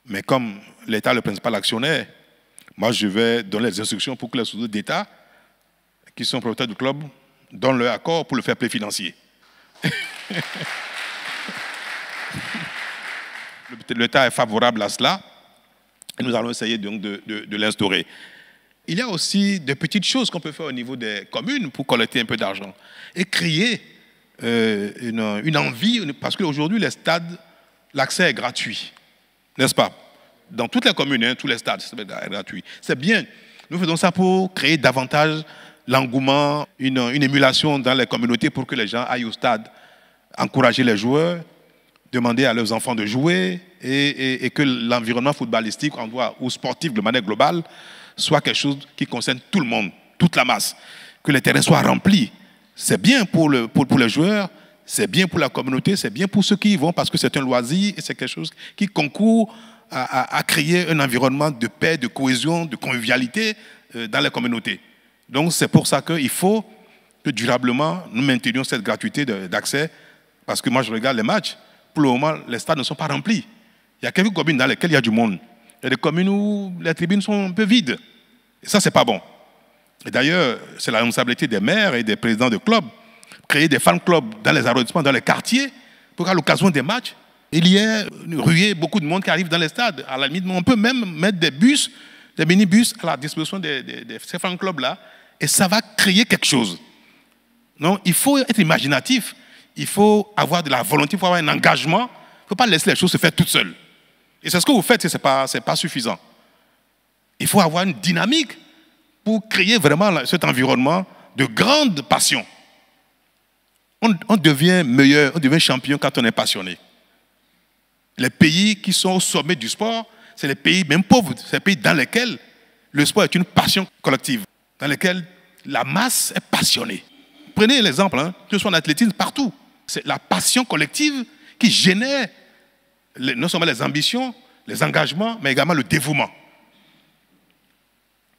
Mais comme l'État est le principal actionnaire, moi, je vais donner les instructions pour que les sociétés d'État, qui sont propriétaires du club, donnent leur accord pour le fair play financier. L'État est favorable à cela et nous allons essayer donc de l'instaurer. Il y a aussi des petites choses qu'on peut faire au niveau des communes pour collecter un peu d'argent et créer une envie, parce qu'aujourd'hui, les stades, l'accès est gratuit, n'est-ce pas? Dans toutes les communes, tous les stades, c'est gratuit. C'est bien. Nous faisons ça pour créer davantage l'engouement, une émulation dans les communautés pour que les gens aillent au stade, encourager les joueurs, demander à leurs enfants de jouer et que l'environnement footballistique ou sportif de manière globale soit quelque chose qui concerne tout le monde, toute la masse. Que les terrains soient remplis. C'est bien pour les joueurs, c'est bien pour la communauté, c'est bien pour ceux qui y vont parce que c'est un loisir et c'est quelque chose qui concourt à créer un environnement de paix, de cohésion, de convivialité dans les communautés. Donc c'est pour ça qu'il faut que durablement nous maintenions cette gratuité d'accès parce que moi je regarde les matchs, pour le moment les stades ne sont pas remplis. Il y a quelques communes dans lesquelles il y a du monde. Il y a des communes où les tribunes sont un peu vides. Et ça, c'est pas bon. Et d'ailleurs, c'est la responsabilité des maires et des présidents de clubs, créer des fan clubs dans les arrondissements, dans les quartiers, pour qu'à l'occasion des matchs, il y ait beaucoup de monde qui arrive dans les stades. À la limite, on peut même mettre des bus, des minibus à la disposition de ces fan clubs-là, et ça va créer quelque chose. Non, il faut être imaginatif, il faut avoir de la volonté, il faut avoir un engagement, il ne faut pas laisser les choses se faire toutes seules. Et c'est ce que vous faites, ce n'est pas suffisant. Il faut avoir une dynamique pour créer vraiment cet environnement de grande passion. On devient meilleur, on devient champion quand on est passionné. Les pays qui sont au sommet du sport, c'est les pays même pauvres, c'est les pays dans lesquels le sport est une passion collective, dans lesquels la masse est passionnée. Prenez l'exemple, que ce soit en athlétisme, partout. C'est la passion collective qui génère non seulement les ambitions, les engagements, mais également le dévouement.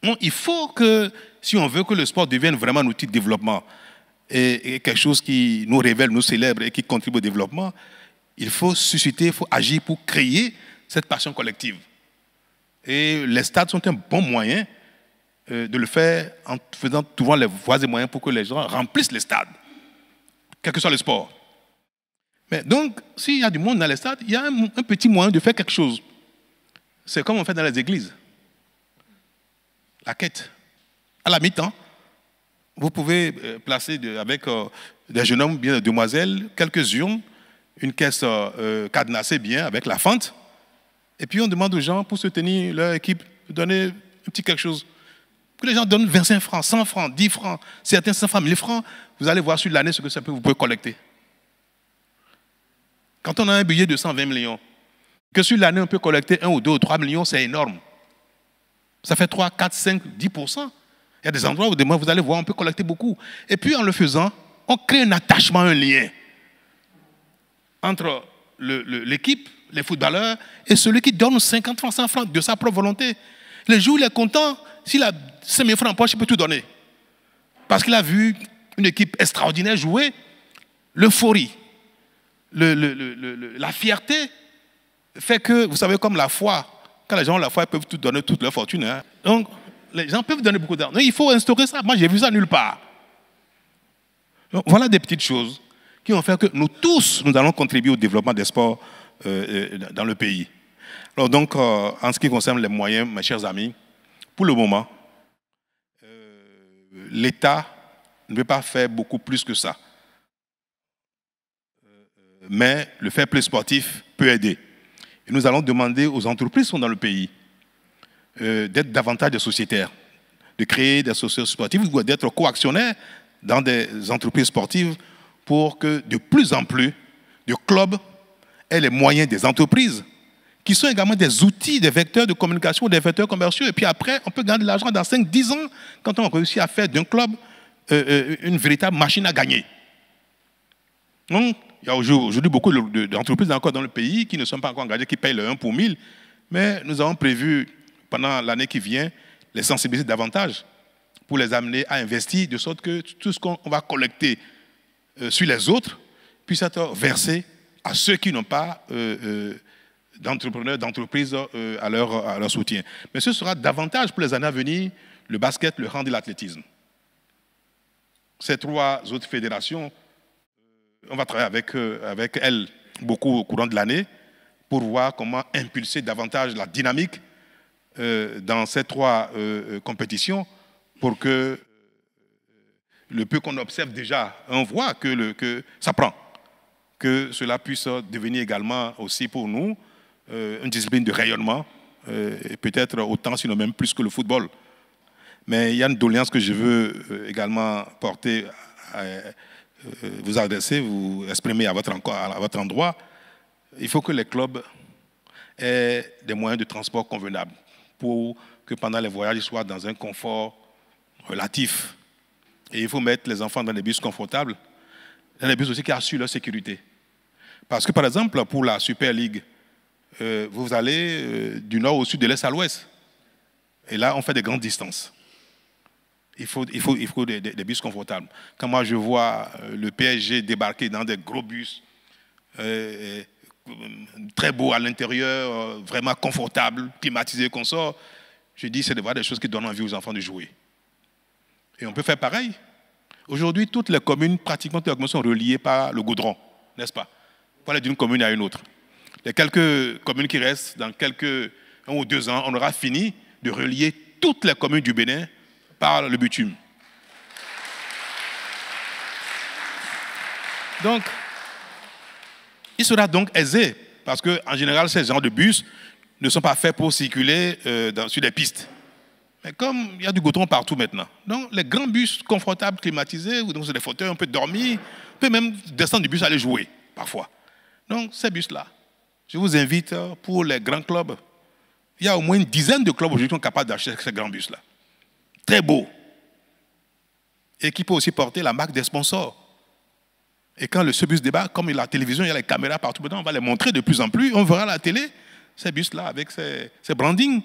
Donc, il faut que, si on veut que le sport devienne vraiment un outil de développement et quelque chose qui nous révèle, nous célèbre et qui contribue au développement, il faut susciter, il faut agir pour créer cette passion collective. Et les stades sont un bon moyen de le faire en faisant souvent les voies et moyens pour que les gens remplissent les stades, quel que soit le sport. Mais donc, s'il y a du monde dans les stades, il y a un petit moyen de faire quelque chose. C'est comme on fait dans les églises. La quête. À la mi-temps, vous pouvez placer avec des jeunes hommes, bien des demoiselles, quelques urnes, une caisse cadenassée bien avec la fente. Et puis on demande aux gens, pour soutenir leur équipe, de donner un petit quelque chose. Que les gens donnent 25 francs, 100 francs, 10 francs, certains 100 francs, 1000 francs, vous allez voir sur l'année ce que ça peut, vous pouvez collecter. Quand on a un budget de 120 millions, que sur l'année on peut collecter 1 ou 2 ou 3 millions, c'est énorme. Ça fait 3, 4, 5, 10%. Il y a des endroits où demain vous allez voir, on peut collecter beaucoup. Et puis en le faisant, on crée un attachement, un lien entre l'équipe, les footballeurs, et celui qui donne 50 francs, 100 francs de sa propre volonté. Le jour où il est content, s'il a 5 000 francs en poche, il peut tout donner. Parce qu'il a vu une équipe extraordinaire jouer, l'euphorie, la fierté fait que, vous savez, comme la foi, quand les gens ont la foi, ils peuvent tout donner, toute leur fortune. Hein. Donc, les gens peuvent donner beaucoup d'argent. Il faut instaurer ça. Moi, j'ai vu ça nulle part. Donc, voilà des petites choses qui vont faire que nous tous, nous allons contribuer au développement des sports dans le pays. Alors donc, en ce qui concerne les moyens, mes chers amis, pour le moment, l'État ne veut pas faire beaucoup plus que ça. Mais le fair play sportif peut aider. Et nous allons demander aux entreprises qui sont dans le pays d'être davantage des sociétaires, de créer des sociétés sportives ou d'être coactionnaires dans des entreprises sportives pour que de plus en plus de clubs aient les moyens des entreprises qui sont également des outils, des vecteurs de communication, des vecteurs commerciaux. Et puis après, on peut gagner de l'argent dans 5-10 ans quand on réussit à faire d'un club une véritable machine à gagner. Donc, il y a aujourd'hui beaucoup d'entreprises encore dans le pays qui ne sont pas encore engagées, qui payent le 1 pour 1000. Mais nous avons prévu, pendant l'année qui vient, les sensibiliser davantage pour les amener à investir, de sorte que tout ce qu'on va collecter sur les autres puisse être versé à ceux qui n'ont pas d'entrepreneurs, d'entreprises à leur soutien. Mais ce sera davantage pour les années à venir le basket, le hand et l'athlétisme. Ces 3 autres fédérations, on va travailler avec elles beaucoup au courant de l'année pour voir comment impulser davantage la dynamique dans ces 3 compétitions pour que le peu qu'on observe déjà, on voit que ça prend, que cela puisse devenir également aussi pour nous une discipline de rayonnement, et peut-être autant, sinon même plus que le football. Mais il y a une doléance que je veux également porter, vous adresser, vous exprimer à votre endroit. Il faut que les clubs aient des moyens de transport convenables pour que pendant les voyages, ils soient dans un confort relatif. Et il faut mettre les enfants dans des bus confortables, dans des bus aussi qui assurent leur sécurité. Parce que, par exemple, pour la Super League, vous allez du nord au sud, de l'est à l'ouest. Et là, on fait des grandes distances. Il faut des bus confortables. Quand moi, je vois le PSG débarquer dans des gros bus, très beaux à l'intérieur, vraiment confortables, climatisés, qu'on sort, je dis, c'est de voir des choses qui donnent envie aux enfants de jouer. Et on peut faire pareil. Aujourd'hui, toutes les communes, pratiquement toutes les communes sont reliées par le goudron, n'est-ce pas? Pour aller d'une commune à une autre. Les quelques communes qui restent, dans quelques 1 ou 2 ans, on aura fini de relier toutes les communes du Bénin par le bitume. Donc, il sera donc aisé, parce qu'en général, ces genres de bus ne sont pas faits pour circuler sur des pistes. Mais comme il y a du goudron partout maintenant, donc les grands bus confortables, climatisés, où donc c'est des fauteuils, on peut dormir, on peut même descendre du bus et aller jouer, parfois. Donc ces bus-là, je vous invite pour les grands clubs Il y a au moins une dizaine de clubs aujourd'hui qui sont capables d'acheter ces grands bus-là. Très beaux. Et qui peut aussi porter la marque des sponsors. Et quand ce bus débarque, comme la télévision, il y a les caméras partout, on va les montrer de plus en plus. On verra à la télé ces bus-là avec ces brandings.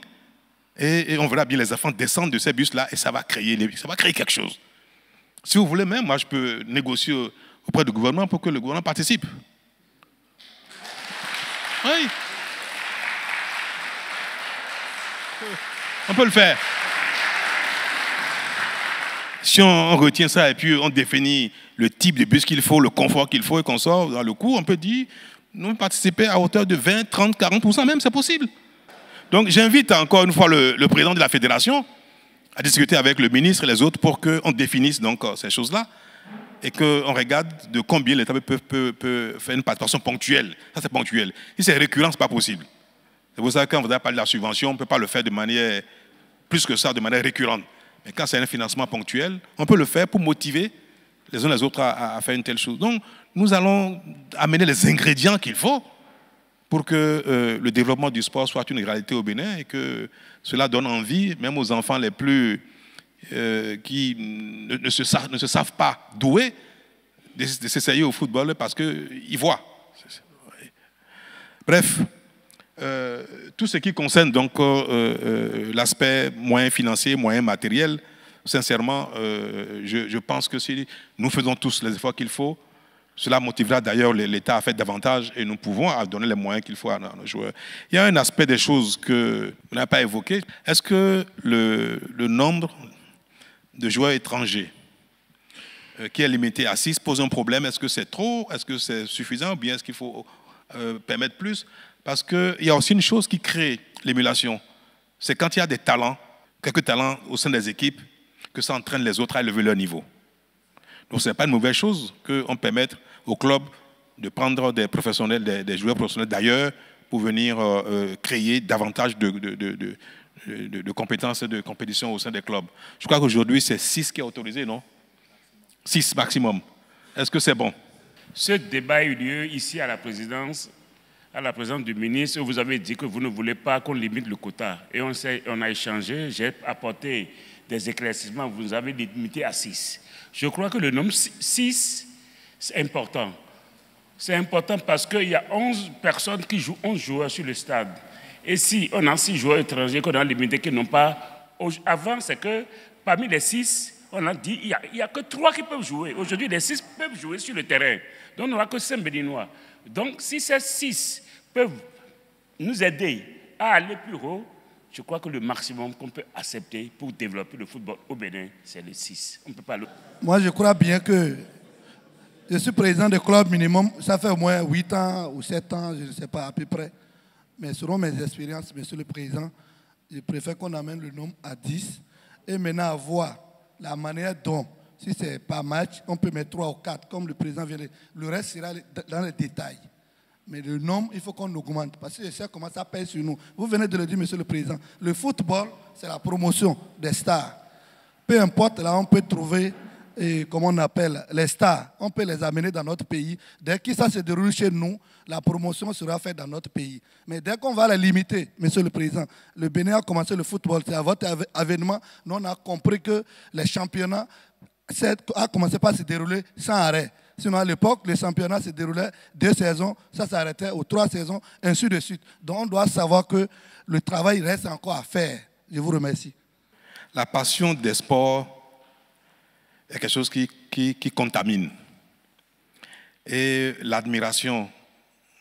Et on verra bien les enfants descendre de ces bus-là et ça va créer quelque chose. Si vous voulez même, moi je peux négocier auprès du gouvernement pour que le gouvernement participe. Oui. On peut le faire. Si on retient ça et puis on définit le type de bus qu'il faut, le confort qu'il faut et qu'on sort dans le coût, on peut dire, nous participer à hauteur de 20, 30, 40% même, c'est possible. Donc j'invite encore une fois le président de la fédération à discuter avec le ministre et les autres pour qu'on définisse donc ces choses-là et qu'on regarde de combien l'État peut faire une participation ponctuelle. Ça, c'est ponctuel. Si c'est récurrent, ce n'est pas possible. C'est pour ça que quand on voudrait parler de la subvention, on ne peut pas le faire de manière, plus que ça, de manière récurrente. Mais quand c'est un financement ponctuel, on peut le faire pour motiver les uns les autres à faire une telle chose. Donc, nous allons amener les ingrédients qu'il faut pour que le développement du sport soit une réalité au Bénin et que cela donne envie, même aux enfants les plus qui ne se savent pas doués, de s'essayer au football parce qu'ils voient. Bref, tout ce qui concerne donc l'aspect moyen financier, moyen matériel, sincèrement, je pense que si nous faisons tous les efforts qu'il faut, cela motivera d'ailleurs l'État à faire davantage et nous pouvons donner les moyens qu'il faut à nos joueurs. Il y a un aspect des choses que vous n'avez pas évoqué. Est-ce que le nombre de joueurs étrangers qui est limité à 6 pose un problème? Est-ce que c'est trop? Est-ce que c'est suffisant? Ou bien est-ce qu'il faut permettre plus? Parce qu'il y a aussi une chose qui crée l'émulation. C'est quand il y a des talents, quelques talents au sein des équipes, que ça entraîne les autres à élever leur niveau. Donc ce n'est pas une mauvaise chose qu'on permette au club de prendre des professionnels, des joueurs professionnels d'ailleurs pour venir créer davantage de compétences et de compétition au sein des clubs. Je crois qu'aujourd'hui, c'est 6 qui est autorisé, non? 6 maximum. Est-ce que c'est bon? Ce débat a eu lieu ici à la présidence du ministre. Vous avez dit que vous ne voulez pas qu'on limite le quota. Et on a échangé, j'ai apporté des éclaircissements, vous nous avez limité à 6. Je crois que le nombre 6, c'est important. C'est important parce qu'il y a 11 personnes qui jouent, 11 joueurs sur le stade. Et si on a 6 joueurs étrangers qu'on a limités qui n'ont pas... Avant, c'est que parmi les 6, on a dit qu'il n'y a que 3 qui peuvent jouer. Aujourd'hui, les 6 peuvent jouer sur le terrain. Donc, on n'aura que 5 Béninois. Donc, si ces 6 peuvent nous aider à aller plus haut, je crois que le maximum qu'on peut accepter pour développer le football au Bénin, c'est le 6. On ne peut pas le... Moi, je crois bien que je suis président de club minimum, ça fait au moins 8 ans ou 7 ans, je ne sais pas à peu près. Mais selon mes expériences, monsieur le président, je préfère qu'on amène le nombre à 10 et maintenant voir la manière dont, si ce n'est pas match, on peut mettre 3 ou 4, comme le président vient de dire. Le reste sera dans les détails. Mais le nombre, il faut qu'on augmente, parce que je sais comment ça pèse sur nous. Vous venez de le dire, monsieur le président, le football, c'est la promotion des stars. Peu importe, là, on peut trouver, comment on appelle, les stars. On peut les amener dans notre pays. Dès que ça se déroule chez nous, la promotion sera faite dans notre pays. Mais dès qu'on va les limiter, monsieur le président, le Bénin a commencé le football, c'est à votre avènement, nous on a compris que les championnats a commencé par se dérouler sans arrêt. Sinon, à l'époque, les championnats se déroulaient 2 saisons, ça s'arrêtait aux 3 saisons, ainsi de suite. Donc, on doit savoir que le travail reste encore à faire. Je vous remercie. La passion des sports est quelque chose qui contamine. Et l'admiration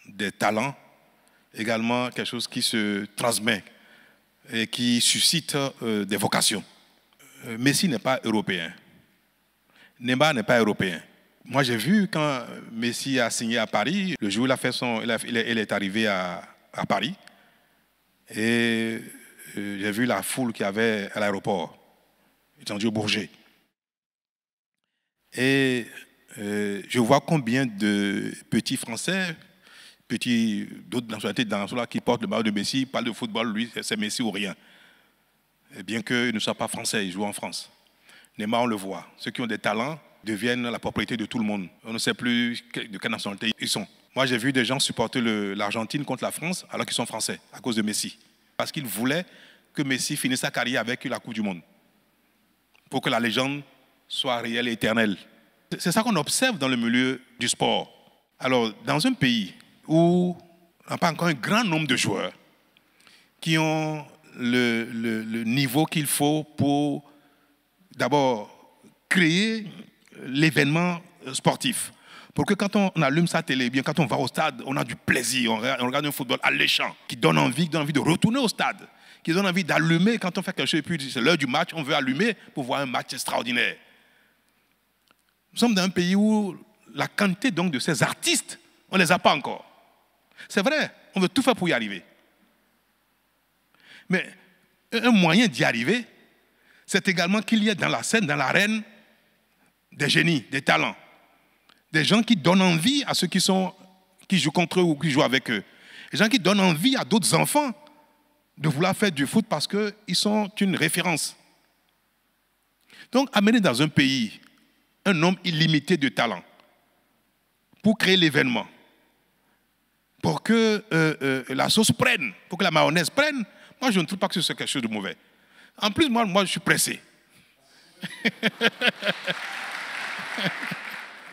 des talents, également quelque chose qui se transmet et qui suscite des vocations. Messi n'est pas européen. Neymar n'est pas européen. Moi, j'ai vu quand Messi a signé à Paris, le jour où il est arrivé à Paris, et j'ai vu la foule qu'il y avait à l'aéroport, étendu au Bourget. Et je vois combien de petits Français, d'autres nationalités dans ceux-là qui portent le maillot de Messi, parlent de football, lui, c'est Messi ou rien. Et bien qu'ils ne soient pas français, ils jouent en France. Neymar, on le voit. Ceux qui ont des talents deviennent la propriété de tout le monde. On ne sait plus de quelle nationalité ils sont. Moi, j'ai vu des gens supporter l'Argentine contre la France alors qu'ils sont français, à cause de Messi. Parce qu'il voulait que Messi finisse sa carrière avec la Coupe du Monde. Pour que la légende soit réelle et éternelle. C'est ça qu'on observe dans le milieu du sport. Alors, dans un pays où on n'a pas encore un grand nombre de joueurs qui ont le niveau qu'il faut pour d'abord créer l'événement sportif. Pour que quand on allume sa télé, bien quand on va au stade, on a du plaisir, on regarde un football alléchant, qui donne envie de retourner au stade, qui donne envie d'allumer quand on fait quelque chose, et puis c'est l'heure du match, on veut allumer pour voir un match extraordinaire. Nous sommes dans un pays où la quantité donc de ces artistes, on ne les a pas encore. C'est vrai, on veut tout faire pour y arriver. Mais un moyen d'y arriver, c'est également qu'il y ait dans la scène, dans l'arène, des génies, des talents. Des gens qui donnent envie à ceux qui jouent contre eux ou qui jouent avec eux. Des gens qui donnent envie à d'autres enfants de vouloir faire du foot parce qu'ils sont une référence. Donc, amener dans un pays un nombre illimité de talents pour créer l'événement, pour que la sauce prenne, pour que la mayonnaise prenne, moi, je ne trouve pas que c'est quelque chose de mauvais. En plus, moi je suis pressé.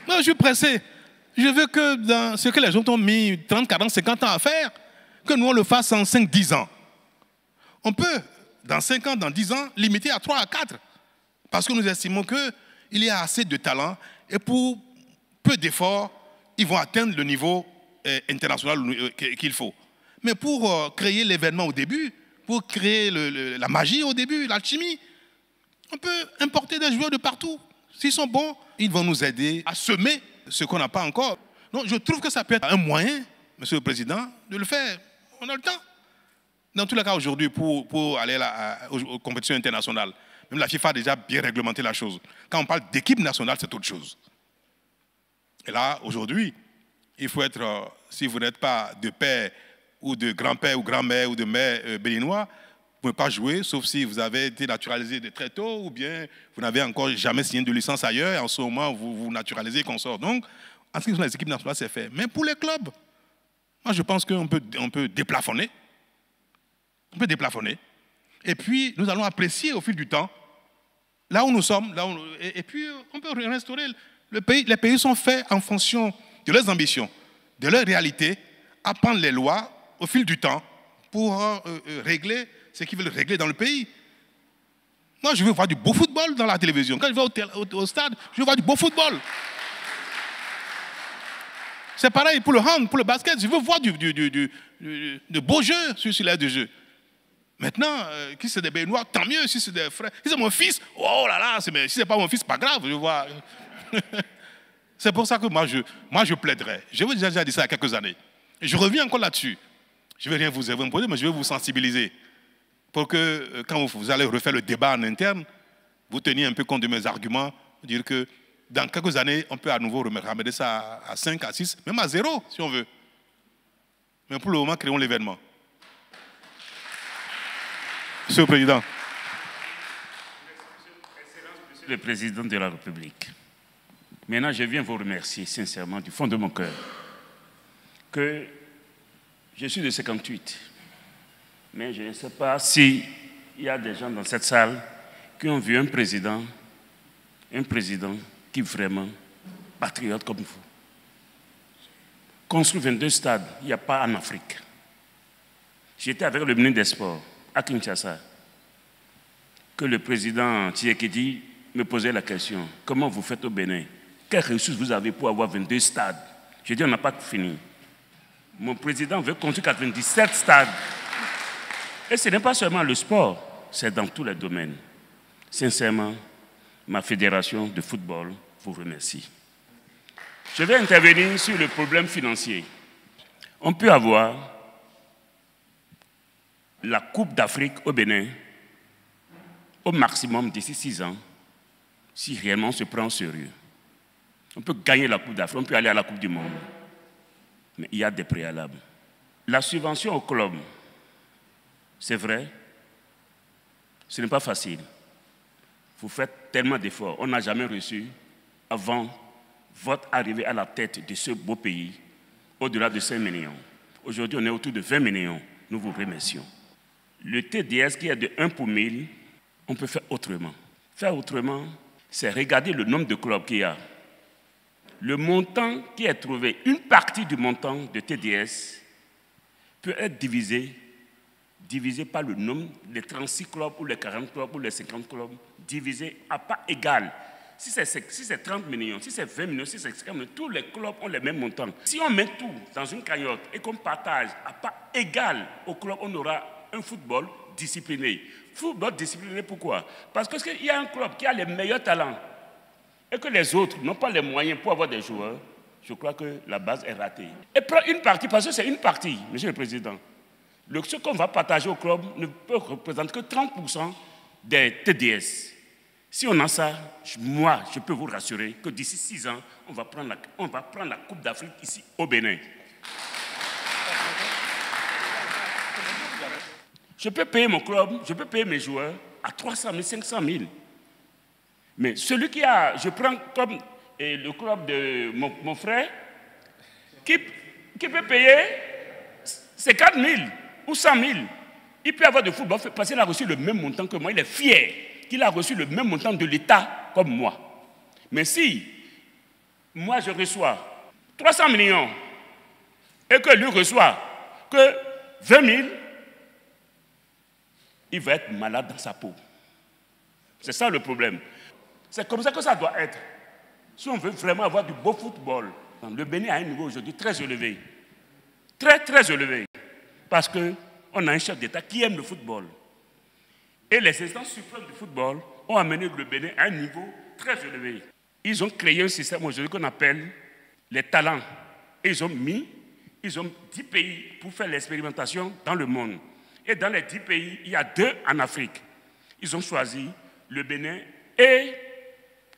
Non, je suis pressé. Je veux que dans ce que les gens ont mis 30, 40, 50 ans à faire, que nous on le fasse en 5, 10 ans. On peut, dans 5 ans, dans 10 ans, limiter à 3 à 4. Parce que nous estimons qu'il y a assez de talent et pour peu d'efforts, ils vont atteindre le niveau international qu'il faut. Mais pour créer l'événement au début, pour créer la magie au début, l'alchimie, on peut importer des joueurs de partout. S'ils sont bons, ils vont nous aider à semer ce qu'on n'a pas encore. Donc je trouve que ça peut être un moyen, Monsieur le Président, de le faire. On a le temps. Dans tous les cas, aujourd'hui, pour aller aux compétitions internationales, même la FIFA a déjà bien réglementé la chose. Quand on parle d'équipe nationale, c'est autre chose. Et là, aujourd'hui, il faut être, si vous n'êtes pas de père ou de grand-père ou grand-mère ou de mère béninois, vous ne pouvez pas jouer, sauf si vous avez été naturalisé de très tôt ou bien vous n'avez encore jamais signé de licence ailleurs et en ce moment, vous vous naturalisez qu'on sort. Donc, en ce qui concerne les équipes nationales, c'est fait. Mais pour les clubs, moi, je pense qu'on peut déplafonner. On peut déplafonner. Et puis, nous allons apprécier au fil du temps, là où nous sommes, et puis on peut restaurer le pays. Les pays sont faits en fonction de leurs ambitions, de leur réalité, apprendre les lois au fil du temps pour régler ce qu'ils veulent régler dans le pays. Moi, je veux voir du beau football dans la télévision. Quand je vais au stade, je veux voir du beau football. C'est pareil pour le hand, pour le basket. Je veux voir de beaux jeux sur l'air de jeu. Maintenant, si c'est des Béninois, tant mieux. Si c'est des frères, si c'est mon fils, oh là là, si c'est pas mon fils, pas grave. Je vois. C'est pour ça que moi, je plaiderais. Je vous ai déjà dit ça il y a quelques années. Et je reviens encore là-dessus. Je ne vais rien vous imposer, mais je vais vous sensibiliser. Pour que, quand vous allez refaire le débat en interne, vous teniez un peu compte de mes arguments, dire que dans quelques années, on peut à nouveau ramener ça à 5, à 6, même à 0, si on veut. Mais pour le moment, créons l'événement. Monsieur le Président. Monsieur le Président de la République, maintenant, je viens vous remercier sincèrement du fond de mon cœur que je suis de 58. Mais je ne sais pas s'il y a des gens dans cette salle qui ont vu un président qui est vraiment patriote comme vous. Construire 22 stades, il n'y a pas en Afrique. J'étais avec le ministre des Sports à Kinshasa, que le président Tshisekedi me posait la question, comment vous faites au Bénin? Quelles ressources vous avez pour avoir 22 stades? Je dis, on n'a pas fini. Mon président veut construire 97 stades. Et ce n'est pas seulement le sport, c'est dans tous les domaines. Sincèrement, ma fédération de football vous remercie. Je vais intervenir sur le problème financier. On peut avoir la Coupe d'Afrique au Bénin au maximum d'ici 6 ans, si réellement on se prend au sérieux. On peut gagner la Coupe d'Afrique, on peut aller à la Coupe du Monde. Mais il y a des préalables. La subvention au club, c'est vrai, ce n'est pas facile. Vous faites tellement d'efforts. On n'a jamais reçu, avant votre arrivée à la tête de ce beau pays, au-delà de 5 millions. Aujourd'hui, on est autour de 20 millions. Nous vous remercions. Le TDS qui est de 1 pour 1000, on peut faire autrement. Faire autrement, c'est regarder le nombre de clubs qu'il y a. Le montant qui est trouvé, une partie du montant de TDS peut être divisé par le nombre, les 36 clubs ou les 40 clubs ou les 50 clubs, divisé à part égale. Si c'est 30 millions, si c'est 20 millions, si c'est 50 millions, tous les clubs ont les mêmes montants. Si on met tout dans une cagnotte et qu'on partage à part égale au club, on aura un football discipliné. Football discipliné, pourquoi? Parce qu'il y a un club qui a les meilleurs talents et que les autres n'ont pas les moyens pour avoir des joueurs. Je crois que la base est ratée. Et prends une partie, parce que c'est une partie, Monsieur le Président. Ce qu'on va partager au club ne peut représenter que 30% des TDS. Si on a ça, moi, je peux vous rassurer que d'ici 6 ans, on va prendre la Coupe d'Afrique ici au Bénin. Je peux payer mon club, je peux payer mes joueurs à 300 000, 500 000. Mais celui qui a, je prends comme le club de mon frère, qui peut payer 50 000 ou 100 000. Il peut avoir de football parce qu'il a reçu le même montant que moi. Il est fier qu'il a reçu le même montant de l'État comme moi. Mais si moi je reçois 300 millions et que lui reçoit que 20 000, il va être malade dans sa peau. C'est ça le problème. C'est comme ça que ça doit être. Si on veut vraiment avoir du beau football, le Bénin a un niveau aujourd'hui très élevé. Très, très élevé. Parce qu'on a un chef d'État qui aime le football. Et les instances suprêmes du football ont amené le Bénin à un niveau très élevé. Ils ont créé un système aujourd'hui qu'on appelle les talents. Et ils ont 10 pays pour faire l'expérimentation dans le monde. Et dans les 10 pays, il y a 2 en Afrique. Ils ont choisi le Bénin et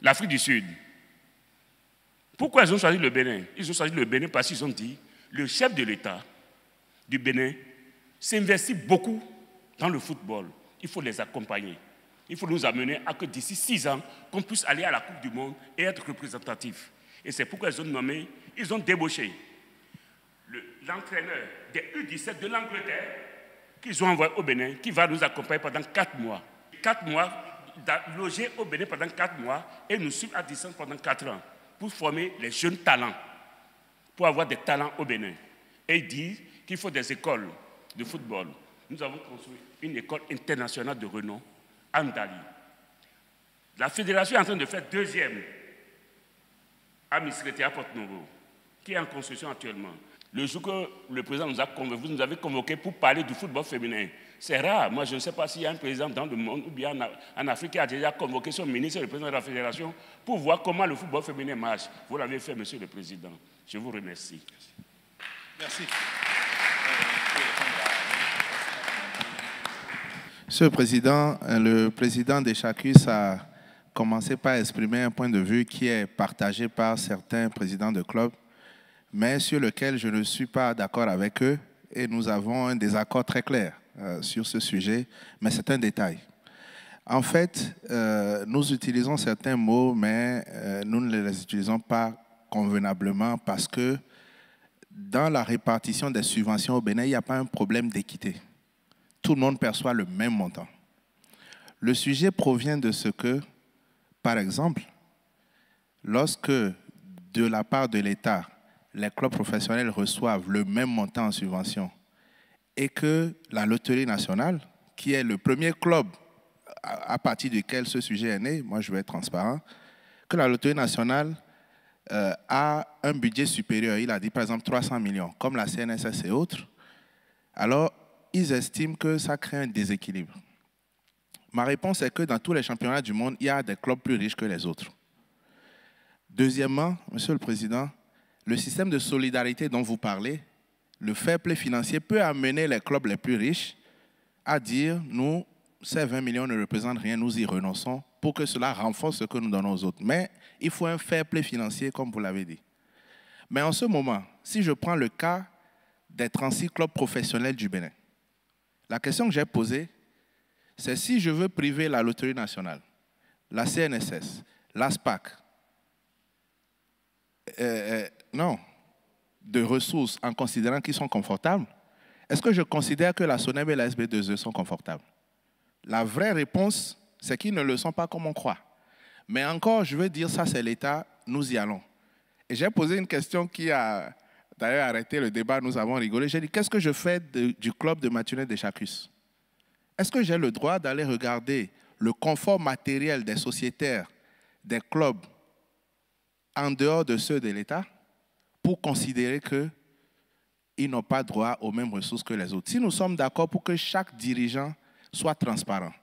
l'Afrique du Sud. Pourquoi ils ont choisi le Bénin? Ils ont choisi le Bénin parce qu'ils ont dit le chef de l'État du Bénin s'investit beaucoup dans le football. Il faut les accompagner. Il faut nous amener à que d'ici 6 ans, qu'on puisse aller à la Coupe du Monde et être représentatif. Et c'est pourquoi ils ont débauché l'entraîneur des U17 de l'Angleterre qu'ils ont envoyé au Bénin, qui va nous accompagner pendant 4 mois. 4 mois, loger au Bénin pendant 4 mois et nous suivre à distance pendant 4 ans pour former les jeunes talents, pour avoir des talents au Bénin. Et ils disent qu'il faut des écoles de football. Nous avons construit une école internationale de renom à Ndali. La fédération est en train de faire 2e à Misrete, à Porto-Novo, qui est en construction actuellement. Le jour que le président nous a convoqué, vous nous avez convoqué pour parler du football féminin. C'est rare. Moi, je ne sais pas s'il y a un président dans le monde ou bien en Afrique qui a déjà convoqué son ministre et le président de la fédération pour voir comment le football féminin marche. Vous l'avez fait, Monsieur le Président. Je vous remercie. Merci. Monsieur le Président de Chacus a commencé par exprimer un point de vue qui est partagé par certains présidents de clubs, mais sur lequel je ne suis pas d'accord avec eux et nous avons un désaccord très clair sur ce sujet, mais c'est un détail. En fait, nous utilisons certains mots, mais nous ne les utilisons pas convenablement parce que dans la répartition des subventions au Bénin, il n'y a pas un problème d'équité. Tout le monde perçoit le même montant. Le sujet provient de ce que, par exemple, lorsque de la part de l'État, les clubs professionnels reçoivent le même montant en subvention et que la Loterie nationale, qui est le premier club à partir duquel ce sujet est né, moi je vais être transparent, que la Loterie nationale a un budget supérieur, il a dit par exemple 300 millions, comme la CNSS et autres, alors ils estiment que ça crée un déséquilibre. Ma réponse est que dans tous les championnats du monde, il y a des clubs plus riches que les autres. Deuxièmement, Monsieur le Président, le système de solidarité dont vous parlez, le fair play financier peut amener les clubs les plus riches à dire, nous, ces 20 millions ne représentent rien, nous y renonçons pour que cela renforce ce que nous donnons aux autres. Mais il faut un fair play financier, comme vous l'avez dit. Mais en ce moment, si je prends le cas des 36 clubs professionnels du Bénin, la question que j'ai posée, c'est si je veux priver la Loterie nationale, la CNSS, l'ASPAC, de ressources en considérant qu'ils sont confortables, est-ce que je considère que la SONEB et la SB2E sont confortables? La vraie réponse, c'est qu'ils ne le sont pas comme on croit. Mais encore, je veux dire, ça c'est l'État, nous y allons. Et j'ai posé une question qui a d'ailleurs arrêté le débat, nous avons rigolé. J'ai dit, qu'est-ce que je fais du club de Mathionnet de Chacus? Est-ce que j'ai le droit d'aller regarder le confort matériel des sociétaires, des clubs, en dehors de ceux de l'État, pour considérer qu'ils n'ont pas droit aux mêmes ressources que les autres? Si nous sommes d'accord pour que chaque dirigeant soit transparent,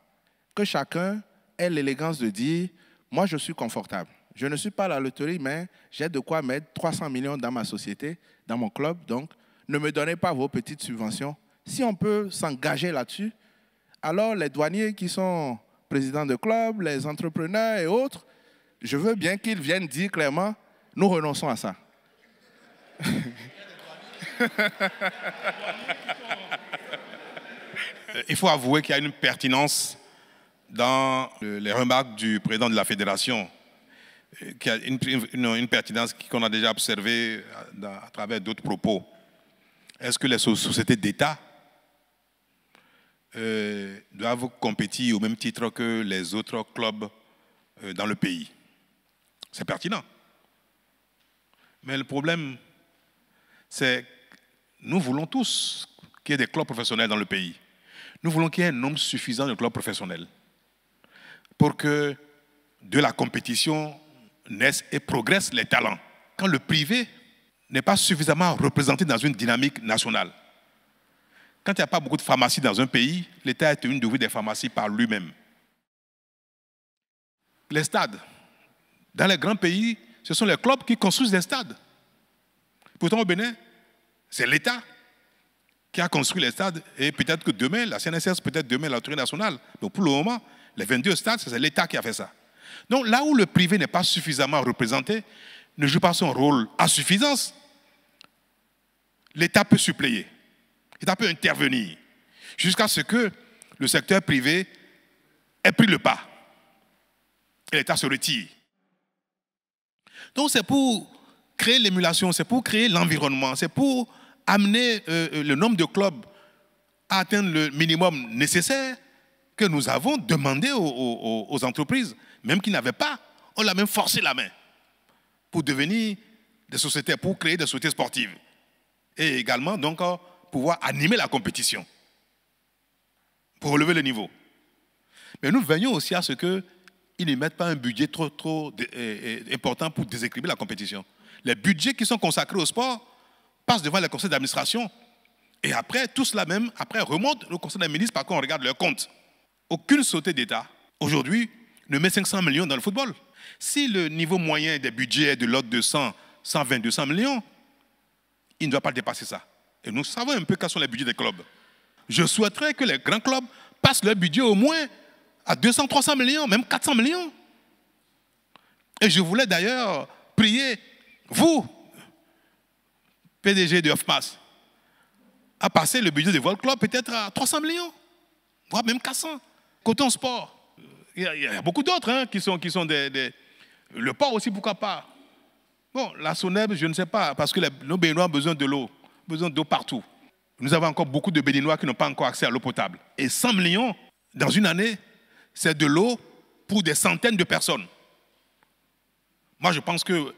que chacun ait l'élégance de dire, moi je suis confortable, je ne suis pas à la loterie, mais j'ai de quoi mettre 300 millions dans ma société, dans mon club, donc ne me donnez pas vos petites subventions. Si on peut s'engager là-dessus, alors les douaniers qui sont présidents de club, les entrepreneurs et autres, je veux bien qu'ils viennent dire clairement, nous renonçons à ça. Il faut avouer qu'il y a une pertinence dans les remarques du président de la fédération, qui a une pertinence qu'on a déjà observée à travers d'autres propos. Est-ce que les sociétés d'État doivent compétir au même titre que les autres clubs dans le pays? C'est pertinent. Mais le problème, c'est que nous voulons tous qu'il y ait des clubs professionnels dans le pays. Nous voulons qu'il y ait un nombre suffisant de clubs professionnels pour que de la compétition naissent et progressent les talents. Quand le privé n'est pas suffisamment représenté dans une dynamique nationale, quand il n'y a pas beaucoup de pharmacies dans un pays, l'État est tenu d'ouvrir des pharmacies par lui-même. Les stades. Dans les grands pays, ce sont les clubs qui construisent les stades. Pourtant, au Bénin, c'est l'État qui a construit les stades et peut-être que demain, la CNSS, peut-être demain, l'autorité nationale. Donc pour le moment, les 22 stades, c'est l'État qui a fait ça. Donc là où le privé n'est pas suffisamment représenté, ne joue pas son rôle à suffisance, l'État peut suppléer. L'État peut intervenir jusqu'à ce que le secteur privé ait pris le pas et l'État se retire. Donc c'est pour créer l'émulation, c'est pour créer l'environnement, c'est pour amener le nombre de clubs à atteindre le minimum nécessaire que nous avons demandé aux entreprises, même qui n'avaient pas, on l'a même forcé la main pour devenir des sociétés, pour créer des sociétés sportives. Et également, donc, pouvoir animer la compétition, pour relever le niveau. Mais nous veillons aussi à ce qu'ils ne mettent pas un budget trop important pour déséquilibrer la compétition. Les budgets qui sont consacrés au sport passent devant les conseils d'administration et après, tout cela même, après remonte au conseil des ministres parce qu'on regarde leurs comptes. Aucune société d'État, aujourd'hui, ne met 500 millions dans le football. Si le niveau moyen des budgets est de l'ordre de 100, 120, 200 millions, il ne doit pas dépasser ça. Et nous savons un peu quels sont les budgets des clubs. Je souhaiterais que les grands clubs passent leur budget au moins à 200, 300 millions, même 400 millions. Et je voulais d'ailleurs prier, vous, PDG de OFMAS, à passer le budget de votre club peut-être à 300 millions, voire même 400. Coton sport. Il y a beaucoup d'autres qui sont des... Le port aussi, pourquoi pas. Bon, la SONEB, je ne sais pas, parce que nos Béninois ont besoin de l'eau, besoin d'eau partout. Nous avons encore beaucoup de Béninois qui n'ont pas encore accès à l'eau potable. Et 100 millions, dans une année, c'est de l'eau pour des centaines de personnes. Moi, je pense que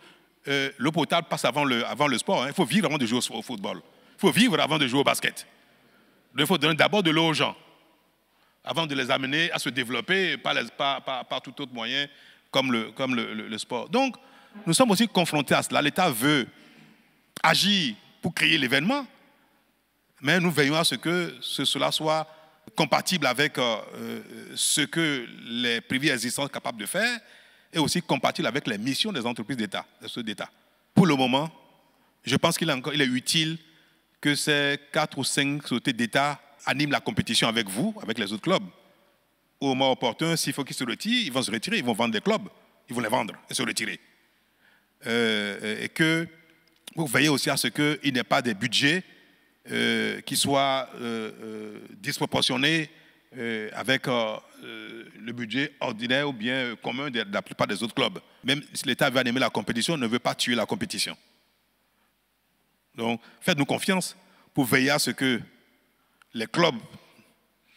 l'eau potable passe avant le sport. Il faut vivre avant de jouer au football. Il faut vivre avant de jouer au basket. Il faut donner d'abord de l'eau aux gens, avant de les amener à se développer par tout autre moyen, comme le sport. Donc, nous sommes aussi confrontés à cela. L'État veut agir pour créer l'événement, mais nous veillons à ce que cela soit compatible avec ce que les privés existants sont capables de faire et aussi compatible avec les missions des entreprises d'État, des sociétés d'État. Pour le moment, je pense qu'il est utile que ces 4 ou 5 sociétés d'État animent la compétition avec vous, avec les autres clubs. Au moment opportun, s'il faut qu'ils se retirent, ils vont se retirer, ils vont vendre des clubs, ils vont les vendre et se retirer. Et que vous veillez aussi à ce qu'il n'y ait pas des budgets qui soient disproportionnés avec le budget ordinaire ou bien commun de la plupart des autres clubs. Même si l'État veut animer la compétition, ne veut pas tuer la compétition. Donc, faites-nous confiance pour veiller à ce que les clubs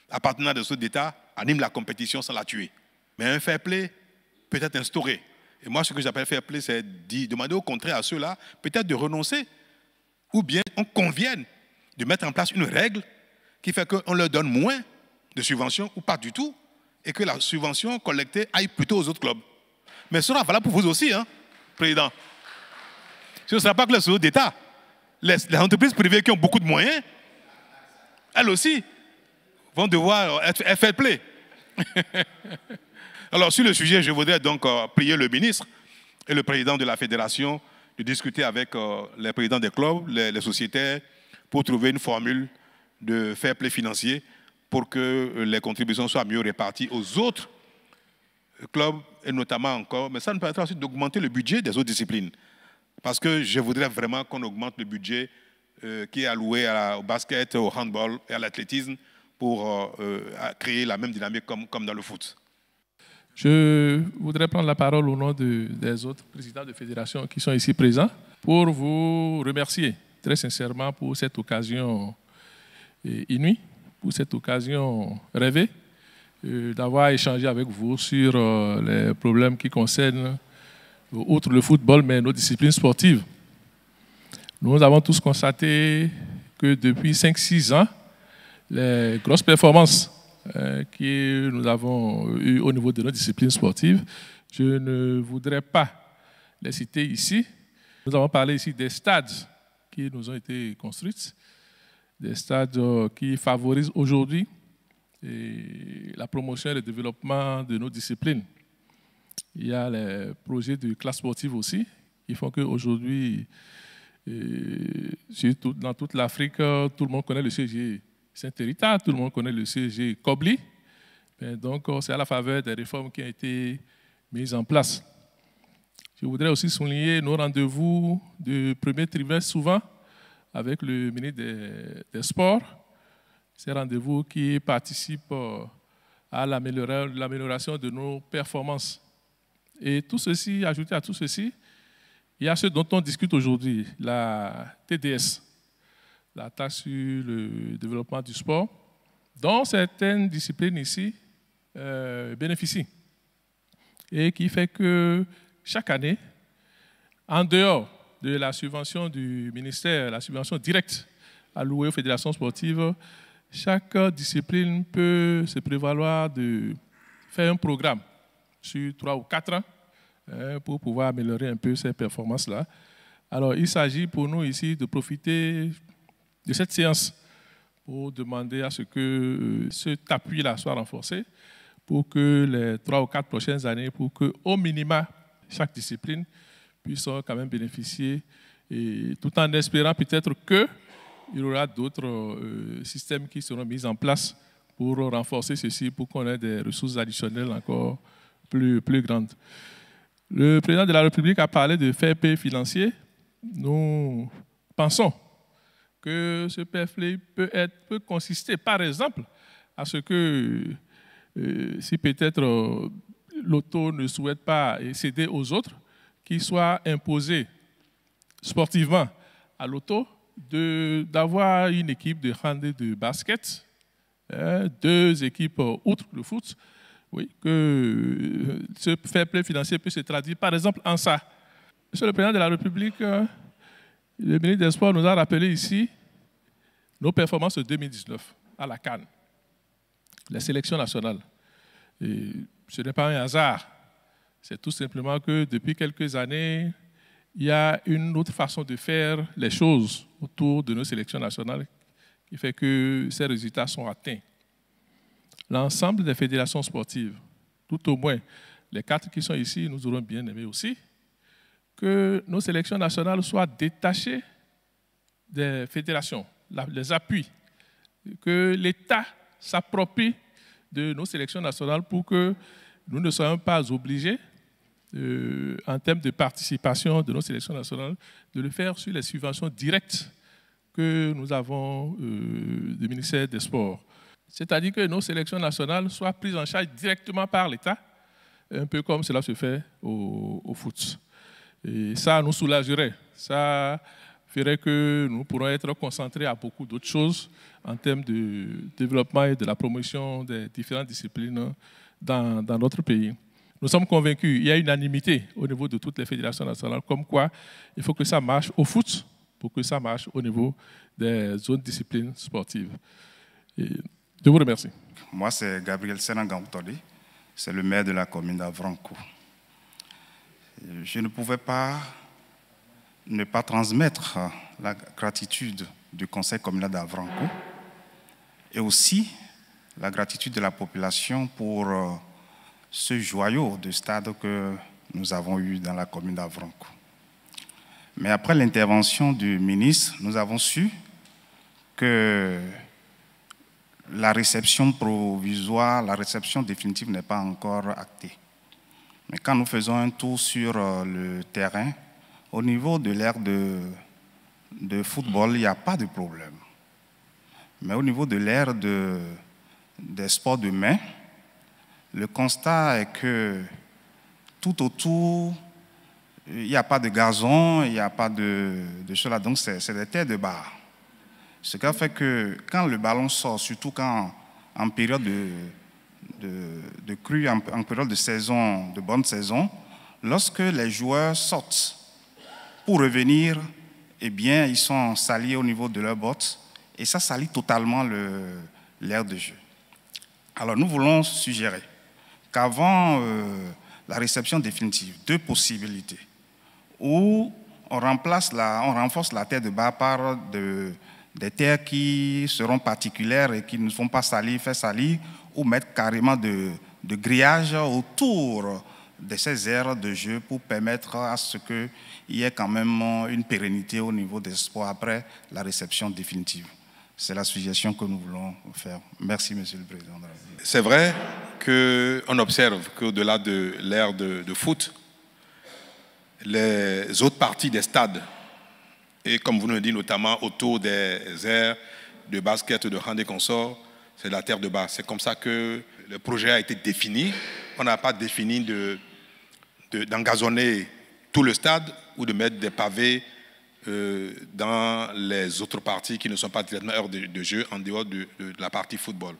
appartenant à des autres États animent la compétition sans la tuer. Mais un fair play peut être instauré. Et moi, ce que j'appelle fair play, c'est demander au contraire à ceux-là peut-être de renoncer, ou bien on convienne de mettre en place une règle qui fait qu'on leur donne moins de subventions ou pas du tout, et que la subvention collectée aille plutôt aux autres clubs. Mais ce sera valable pour vous aussi, hein, Président. Ce ne sera pas que les autres d'État. Les entreprises privées qui ont beaucoup de moyens, elles aussi, vont devoir être fair play. Alors, sur le sujet, je voudrais donc prier le ministre et le président de la fédération de discuter avec les présidents des clubs, les sociétaires, pour trouver une formule de fair play financier pour que les contributions soient mieux réparties aux autres clubs, et notamment encore, mais ça nous permettra aussi d'augmenter le budget des autres disciplines. Parce que je voudrais vraiment qu'on augmente le budget qui est alloué au basket, au handball et à l'athlétisme pour créer la même dynamique comme dans le foot. Je voudrais prendre la parole au nom des autres présidents de fédération qui sont ici présents pour vous remercier très sincèrement pour cette occasion inouïe, pour cette occasion rêvée, d'avoir échangé avec vous sur les problèmes qui concernent, outre le football, mais nos disciplines sportives. Nous avons tous constaté que depuis 5-6 ans, les grosses performances que nous avons eues au niveau de nos disciplines sportives, je ne voudrais pas les citer ici. Nous avons parlé ici des stades qui nous ont été construits, des stades qui favorisent aujourd'hui la promotion et le développement de nos disciplines. Il y a les projets de classe sportive aussi, qui font qu'aujourd'hui, dans toute l'Afrique, tout le monde connaît le CG Saint-Hérita, tout le monde connaît le CG Kobli. Donc, c'est à la faveur des réformes qui ont été mises en place. Je voudrais aussi souligner nos rendez-vous du premier trimestre, souvent, avec le ministre des Sports. Ces rendez-vous qui participent à l'amélioration de nos performances. Et tout ceci, ajouté à tout ceci, il y a ce dont on discute aujourd'hui, la TDS, la taxe sur le développement du sport, dont certaines disciplines ici bénéficient. Et qui fait que chaque année, en dehors de la subvention du ministère, la subvention directe allouée aux fédérations sportives, chaque discipline peut se prévaloir de faire un programme sur 3 ou 4 ans pour pouvoir améliorer un peu ces performances-là. Alors, il s'agit pour nous ici de profiter de cette séance pour demander à ce que cet appui-là soit renforcé pour que les 3 ou 4 prochaines années, pour qu'au minima, chaque discipline puisse quand même bénéficier, et tout en espérant peut-être qu'il y aura d'autres systèmes qui seront mis en place pour renforcer ceci, pour qu'on ait des ressources additionnelles encore plus grandes. Le président de la République a parlé de fair play financier. Nous pensons que ce fair play peut consister, par exemple, à ce que si peut-être l'auto ne souhaite pas céder aux autres, qu'il soit imposé sportivement à l'auto d'avoir une équipe de hand et de basket, 2 équipes outre le foot, oui, que ce fair play financier peut se traduire par exemple en ça. Monsieur le Président de la République, le ministre des Sports nous a rappelé ici nos performances de 2019 à la CAN, la sélection nationale. Et ce n'est pas un hasard, c'est tout simplement que depuis quelques années, il y a une autre façon de faire les choses autour de nos sélections nationales qui fait que ces résultats sont atteints. L'ensemble des fédérations sportives, tout au moins les 4 qui sont ici, nous aurons bien aimé aussi que nos sélections nationales soient détachées des fédérations, les appuis, que l'État s'approprie de nos sélections nationales pour que nous ne soyons pas obligés, en termes de participation de nos sélections nationales, de le faire sur les subventions directes que nous avons du ministère des Sports. C'est-à-dire que nos sélections nationales soient prises en charge directement par l'État, un peu comme cela se fait au foot. Et ça nous soulagerait, ça ferait que nous pourrons être concentrés à beaucoup d'autres choses en termes de développement et de la promotion des différentes disciplines dans notre pays. Nous sommes convaincus, il y a unanimité au niveau de toutes les fédérations nationales, comme quoi il faut que ça marche au foot pour que ça marche au niveau des autres disciplines sportives. Et je vous remercie. Moi, c'est Gabriel Senangamtoli, c'est le maire de la commune d'Avrancourt. Je ne pouvais pas ne pas transmettre la gratitude du conseil communal d'Avrancourt et aussi la gratitude de la population pour ce joyau de stade que nous avons eu dans la commune d'Avrancourt. Mais après l'intervention du ministre, nous avons su que la réception provisoire, la réception définitive n'est pas encore actée. Mais quand nous faisons un tour sur le terrain, au niveau de l'aire de football, il n'y a pas de problème. Mais au niveau de l'aire des sports de main, le constat est que tout autour, il n'y a pas de gazon, il n'y a pas de choses là, donc c'est des terres de barre. Ce qui fait que quand le ballon sort, surtout quand en période de crue, en période de saison, de bonne saison, lorsque les joueurs sortent pour revenir, eh bien, ils sont salis au niveau de leurs bottes et ça salit totalement l'aire de jeu. Alors, nous voulons suggérer qu'avant la réception définitive, deux possibilités, où on renforce la terre de barre par des terres qui seront particulières et qui ne sont pas salies, faire salir, ou mettre carrément de grillage autour de ces aires de jeu pour permettre à ce qu'il y ait quand même une pérennité au niveau des sports après la réception définitive. C'est la suggestion que nous voulons faire. Merci, Monsieur le Président. C'est vrai qu'on observe qu'au-delà de l'ère de foot, les autres parties des stades, et comme vous nous le dites, notamment autour des aires de basket, de hand et consorts, c'est la terre de base. C'est comme ça que le projet a été défini. On n'a pas défini d'engazonner tout le stade ou de mettre des pavés dans les autres parties qui ne sont pas directement heures de jeu en dehors de la partie football.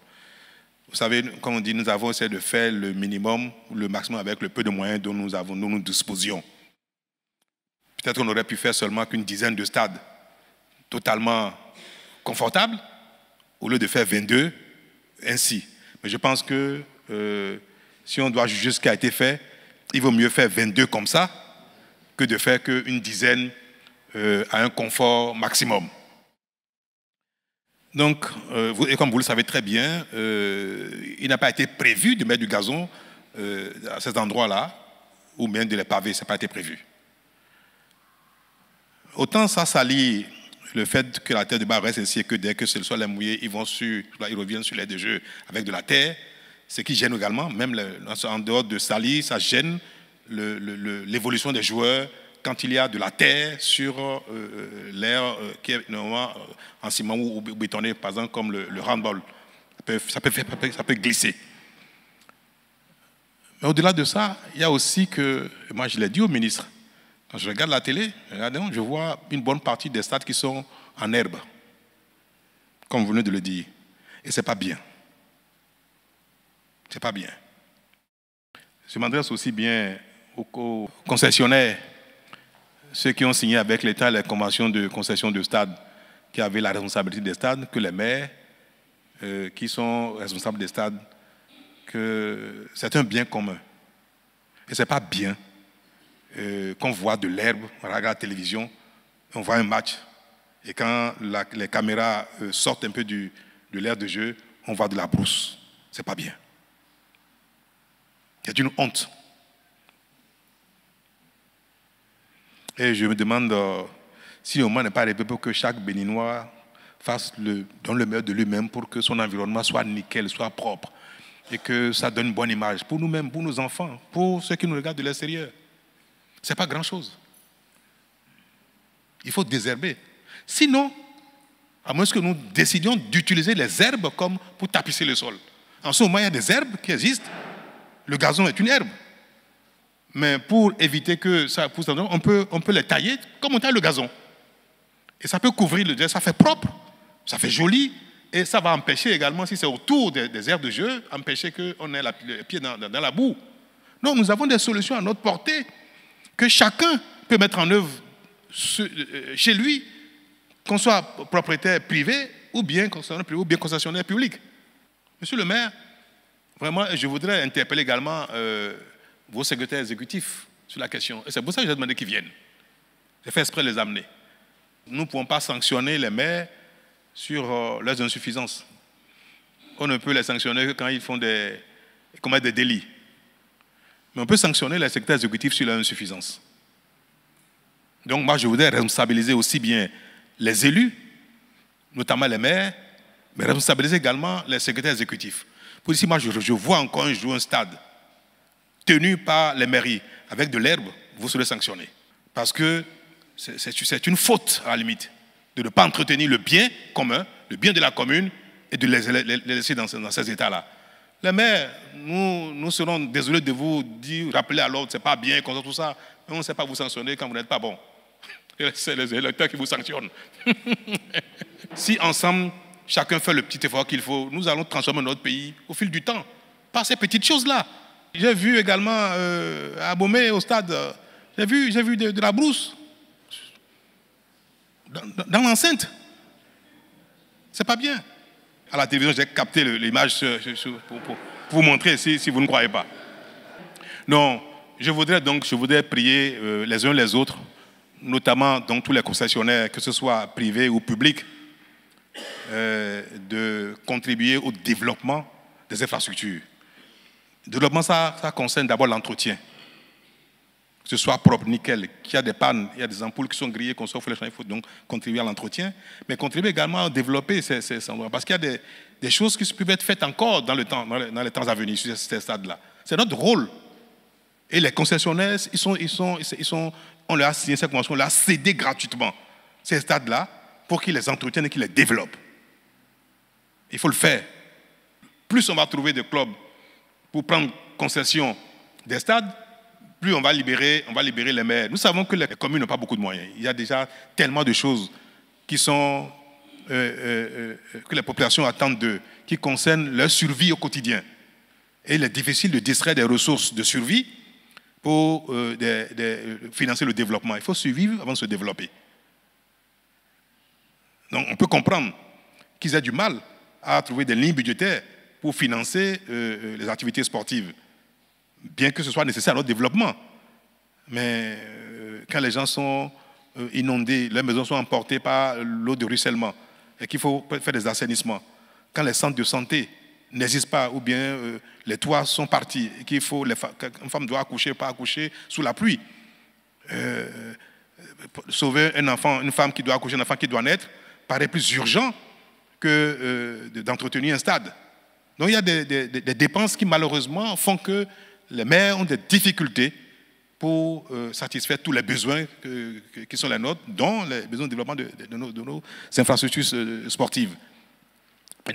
Vous savez, comme on dit, nous avons essayé de faire le minimum ou le maximum avec le peu de moyens dont nous disposions. Peut-être qu'on aurait pu faire seulement qu'une dizaine de stades totalement confortables au lieu de faire 22 ainsi. Mais je pense que si on doit juger ce qui a été fait, il vaut mieux faire 22 comme ça que de faire qu'une dizaine à un confort maximum. Donc, et comme vous le savez très bien, il n'a pas été prévu de mettre du gazon à cet endroit-là, ou même de les paver, ça n'a pas été prévu. Autant ça salit le fait que la terre de barre reste ainsi, que dès que le sol est mouillé, ils reviennent sur l'aire de jeu avec de la terre, ce qui gêne également, même en dehors de salir, ça gêne l'évolution des joueurs quand il y a de la terre sur l'air qui est normalement en ciment ou bétonné, par exemple comme le handball. Ça peut glisser. Mais au-delà de ça, il y a aussi que, moi je l'ai dit au ministre, quand je regarde la télé, je vois une bonne partie des stades qui sont en herbe, comme vous venez de le dire. Et ce n'est pas bien. Ce n'est pas bien. Je m'adresse aussi bien aux concessionnaires, ceux qui ont signé avec l'État les conventions de concession de stades, qui avaient la responsabilité des stades, que les maires qui sont responsables des stades, que c'est un bien commun. Et ce n'est pas bien qu'on voit de l'herbe, on regarde la télévision, on voit un match, et quand les caméras sortent un peu de l'aire de jeu, on voit de la brousse. Ce n'est pas bien. C'est une honte. Et je me demande si au moins n'est pas arrivé pour que chaque Béninois donne le meilleur de lui-même pour que son environnement soit nickel, soit propre, et que ça donne une bonne image pour nous-mêmes, pour nos enfants, pour ceux qui nous regardent de l'extérieur. Ce n'est pas grand-chose. Il faut désherber. Sinon, à moins que nous décidions d'utiliser les herbes comme pour tapisser le sol. En ce moment, il y a des herbes qui existent. Le gazon est une herbe. Mais pour éviter que ça pousse, on peut les tailler comme on taille le gazon. Et ça peut couvrir le terrain, ça fait propre, ça fait joli, et ça va empêcher également, si c'est autour des aires de jeu, empêcher qu'on ait les pieds dans la boue. Non, nous avons des solutions à notre portée que chacun peut mettre en œuvre chez lui, qu'on soit propriétaire privé ou bien concessionnaire public. Monsieur le maire, vraiment, je voudrais interpeller également vos secrétaires exécutifs sur la question. Et c'est pour ça que j'ai demandé qu'ils viennent. J'ai fait exprès de les amener. Nous ne pouvons pas sanctionner les maires sur leurs insuffisances. On ne peut les sanctionner que quand ils commettent des délits. Mais on peut sanctionner les secrétaires exécutifs sur leurs insuffisances. Donc moi, je voudrais responsabiliser aussi bien les élus, notamment les maires, mais responsabiliser également les secrétaires exécutifs. Pour ici, moi, je vois encore un jour un stade tenu par les mairies avec de l'herbe, vous serez sanctionné. Parce que c'est une faute, à la limite, de ne pas entretenir le bien commun, le bien de la commune, et de les laisser dans ces états-là. Les maires, nous serons désolés de vous dire, rappeler à l'ordre, c'est pas bien, comme ça, tout ça, mais on ne sait pas vous sanctionner quand vous n'êtes pas bon. C'est les électeurs qui vous sanctionnent. Si ensemble, chacun fait le petit effort qu'il faut, nous allons transformer notre pays au fil du temps, par ces petites choses-là. J'ai vu également à Bomé, au stade, j'ai vu de la brousse dans l'enceinte. C'est pas bien. À la télévision, j'ai capté l'image pour vous montrer si vous ne croyez pas. Non, je voudrais prier les uns les autres, notamment donc tous les concessionnaires, que ce soit privés ou publics, de contribuer au développement des infrastructures. Le développement, ça concerne d'abord l'entretien. Que ce soit propre, nickel, qu'il y a des pannes, il y a des ampoules qui sont grillées, qu'on s'offre les champs, il faut donc contribuer à l'entretien, mais contribuer également à développer ces endroits. Parce qu'il y a des choses qui peuvent être faites encore dans les temps à venir sur ces stades-là. C'est notre rôle. Et les concessionnaires, on leur a signé cette convention, on leur a cédé gratuitement ces stades-là pour qu'ils les entretiennent et qu'ils les développent. Il faut le faire. Plus on va trouver de clubs pour prendre concession des stades, plus on va libérer les maires. Nous savons que les communes n'ont pas beaucoup de moyens. Il y a déjà tellement de choses qui sont que les populations attendent d'eux, qui concernent leur survie au quotidien. Et il est difficile de distraire des ressources de survie pour financer le développement. Il faut survivre avant de se développer. Donc on peut comprendre qu'ils aient du mal à trouver des lignes budgétaires pour financer les activités sportives, bien que ce soit nécessaire à notre développement. Mais quand les gens sont inondés, leurs maisons sont emportées par l'eau de ruissellement, et qu'il faut faire des assainissements, quand les centres de santé n'existent pas, ou bien les toits sont partis, et qu'il faut, une femme doit accoucher, pas accoucher sous la pluie, sauver un enfant, une femme qui doit accoucher, un enfant qui doit naître, paraît plus urgent que d'entretenir un stade. Donc il y a des dépenses qui malheureusement font que les maires ont des difficultés pour satisfaire tous les besoins qui sont les nôtres, dont les besoins de développement de nos infrastructures sportives.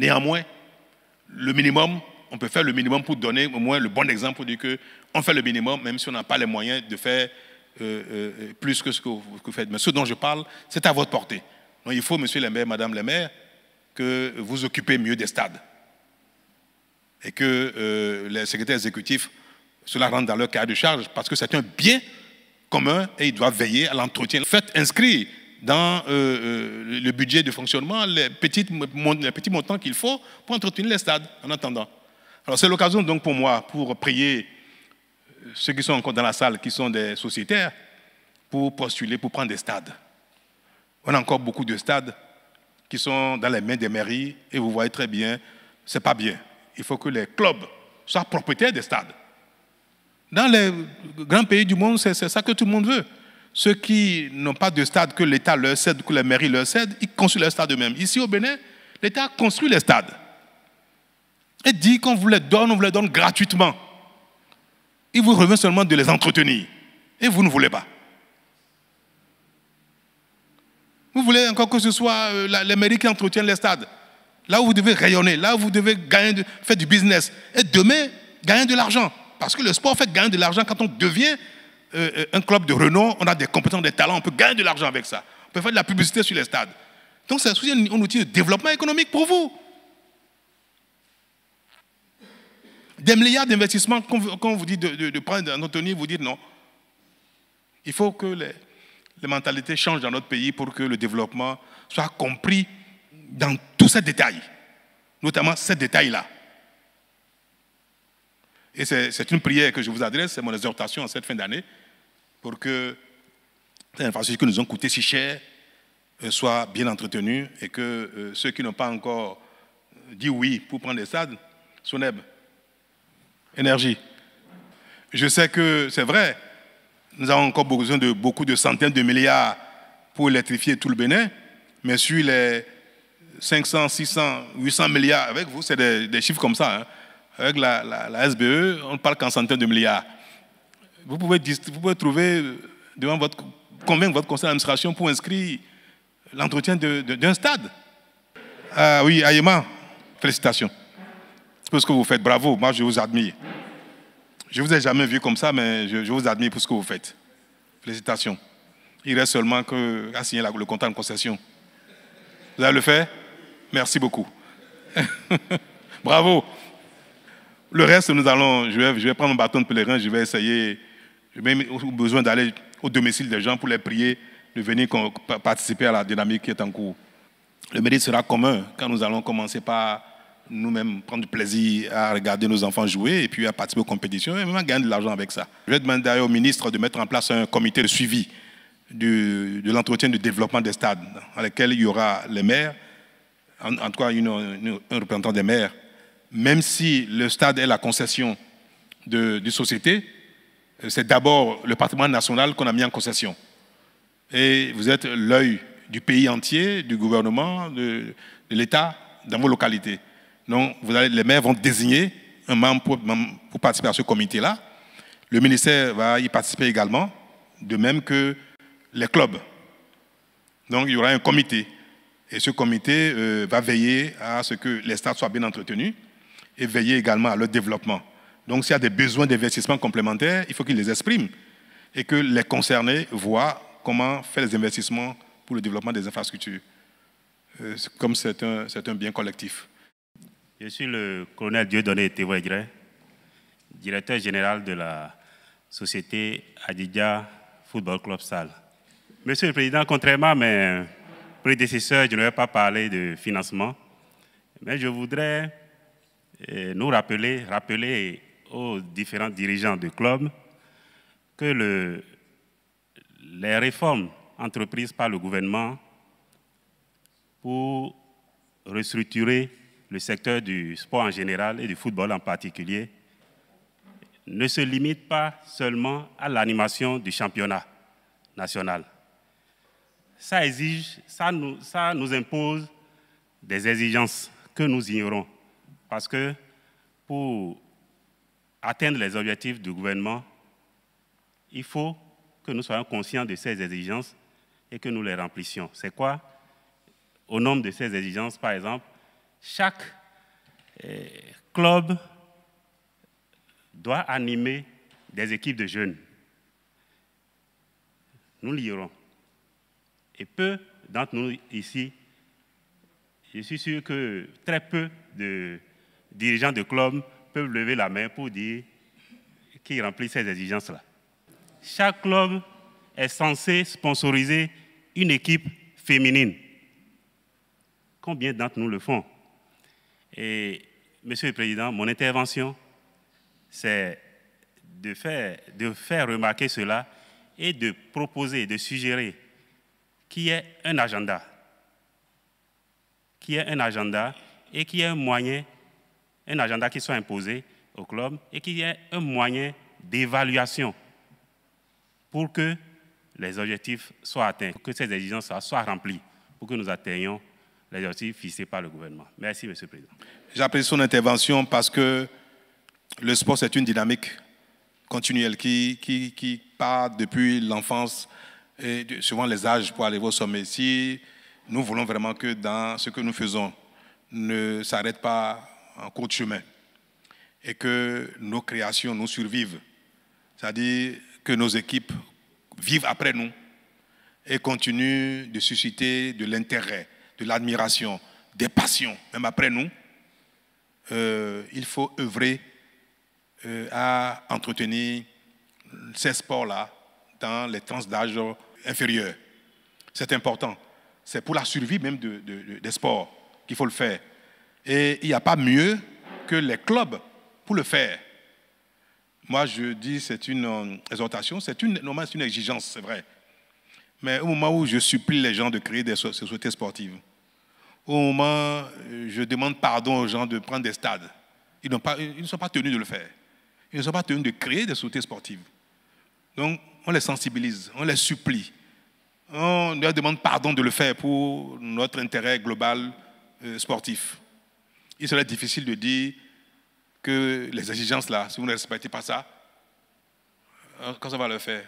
Néanmoins, le minimum, on peut faire le minimum pour donner au moins le bon exemple, pour dire qu'on fait le minimum, même si on n'a pas les moyens de faire plus que ce que vous faites. Mais ce dont je parle, c'est à votre portée. Donc il faut, monsieur le maire, madame le maire, que vous occupez mieux des stades. Et que les secrétaires exécutifs cela rentre dans leur cahier de charge, parce que c'est un bien commun et ils doivent veiller à l'entretien. Faites inscrire dans le budget de fonctionnement les petits montants qu'il faut pour entretenir les stades en attendant. Alors c'est l'occasion donc pour moi, pour prier ceux qui sont encore dans la salle, qui sont des sociétaires, pour postuler, pour prendre des stades. On a encore beaucoup de stades qui sont dans les mains des mairies et vous voyez très bien, c'est pas bien. Il faut que les clubs soient propriétaires des stades. Dans les grands pays du monde, c'est ça que tout le monde veut. Ceux qui n'ont pas de stade que l'État leur cède, que les mairies leur cèdent, ils construisent leur stade eux-mêmes. Ici au Bénin, l'État construit les stades. Et dit qu'on vous les donne, on vous les donne gratuitement. Il vous revient seulement de les entretenir. Et vous ne voulez pas. Vous voulez encore que ce soit les mairies qui entretiennent les stades. Là où vous devez rayonner, là où vous devez faire du business. Et demain, gagner de l'argent. Parce que le sport fait gagner de l'argent quand on devient un club de renom, on a des compétences, des talents, on peut gagner de l'argent avec ça. On pouvez faire de la publicité sur les stades. Donc c'est aussi un outil de développement économique pour vous. Des milliards d'investissements, quand on vous dit de prendre en autonomie, vous dites non. Il faut que les mentalités changent dans notre pays pour que le développement soit compris dans tous ces détails, notamment ces détails-là. Et c'est une prière que je vous adresse, c'est mon exhortation en cette fin d'année, pour que ces infrastructures qui nous ont coûté si cher soient bien entretenues et que ceux qui n'ont pas encore dit oui pour prendre des stades, Soneb, énergie. Je sais que c'est vrai, nous avons encore besoin de beaucoup de centaines de milliards pour électrifier tout le Bénin, mais sur les 500, 600, 800 milliards, avec vous, c'est des chiffres comme ça. Hein. Avec la SBE, on ne parle qu'en centaines de milliards. Vous pouvez trouver, convaincre votre conseil d'administration pour inscrire l'entretien d'un stade. Ah oui, Ayema, félicitations. C'est pour ce que vous faites, bravo, moi je vous admire. Je ne vous ai jamais vu comme ça, mais je vous admire pour ce que vous faites. Félicitations. Il reste seulement qu'à signer le contrat de concession. Vous allez le faire? Merci beaucoup. Bravo. Le reste, je vais prendre mon bâton de pèlerin, je vais essayer, j'ai besoin d'aller au domicile des gens pour les prier de venir participer à la dynamique qui est en cours. Le mérite sera commun quand nous allons commencer par nous-mêmes prendre du plaisir à regarder nos enfants jouer et puis à participer aux compétitions et même à gagner de l'argent avec ça. Je vais demander d'ailleurs au ministre de mettre en place un comité de suivi de l'entretien du développement des stades dans lequel il y aura les maires, en tout cas un représentant des maires. Même si le stade est la concession d'une société, c'est d'abord le patrimoine national qu'on a mis en concession. Et vous êtes l'œil du pays entier, du gouvernement, de l'État, dans vos localités. Donc, les maires vont désigner un membre pour participer à ce comité-là. Le ministère va y participer également, de même que les clubs. Donc, il y aura un comité. Et ce comité va veiller à ce que les stades soient bien entretenus et veiller également à leur développement. Donc, s'il y a des besoins d'investissement complémentaires, il faut qu'ils les expriment et que les concernés voient comment faire les investissements pour le développement des infrastructures. Comme c'est un bien collectif. Je suis le colonel Dieudonné Thévoïgré, directeur général de la société Adidja Football Club Salle. Monsieur le Président, contrairement à mes prédécesseurs, je ne vais pas parler de financement, mais je voudrais nous rappeler aux différents dirigeants du club que les réformes entreprises par le gouvernement pour restructurer le secteur du sport en général et du football en particulier ne se limitent pas seulement à l'animation du championnat national. Ça nous impose des exigences que nous ignorons. Parce que pour atteindre les objectifs du gouvernement, il faut que nous soyons conscients de ces exigences et que nous les remplissions. C'est quoi? Au nombre de ces exigences, par exemple, chaque club doit animer des équipes de jeunes. Nous l'ignorons. Et peu d'entre nous ici, je suis sûr que très peu de dirigeants de clubs peuvent lever la main pour dire qu'ils remplissent ces exigences-là. Chaque club est censé sponsoriser une équipe féminine. Combien d'entre nous le font? Et, Monsieur le Président, mon intervention, c'est de faire remarquer cela et de proposer, de suggérer qu'il y ait un agenda. Qu'il y ait un agenda et qu'il y ait un moyen, un agenda qui soit imposé au club et qu'il y ait un moyen d'évaluation pour que les objectifs soient atteints, que ces exigences soient remplies, pour que nous atteignions les objectifs fixés par le gouvernement. Merci, Monsieur le Président. J'apprécie son intervention parce que le sport, c'est une dynamique continuelle qui part depuis l'enfance et suivant les âges pour arriver au sommet. Si nous voulons vraiment que dans ce que nous faisons ne s'arrête pas en cours de chemin et que nos créations nous survivent, c'est-à-dire que nos équipes vivent après nous et continue de susciter de l'intérêt, de l'admiration, des passions, même après nous, il faut œuvrer à entretenir ces sports-là dans les tranches d'âge inférieures. C'est important. C'est pour la survie même des sports qu'il faut le faire. Et il n'y a pas mieux que les clubs pour le faire. Moi, je dis c'est une exhortation, normalement c'est une exigence, c'est vrai. Mais au moment où je supplie les gens de créer des sociétés sportives, au moment où je demande pardon aux gens de prendre des stades, ils ne sont pas tenus de le faire. Ils ne sont pas tenus de créer des sociétés sportives. Donc, on les sensibilise, on les supplie. On leur demande pardon de le faire pour notre intérêt global sportif. Il serait difficile de dire que les exigences là, si vous ne respectez pas ça, quand ça va le faire?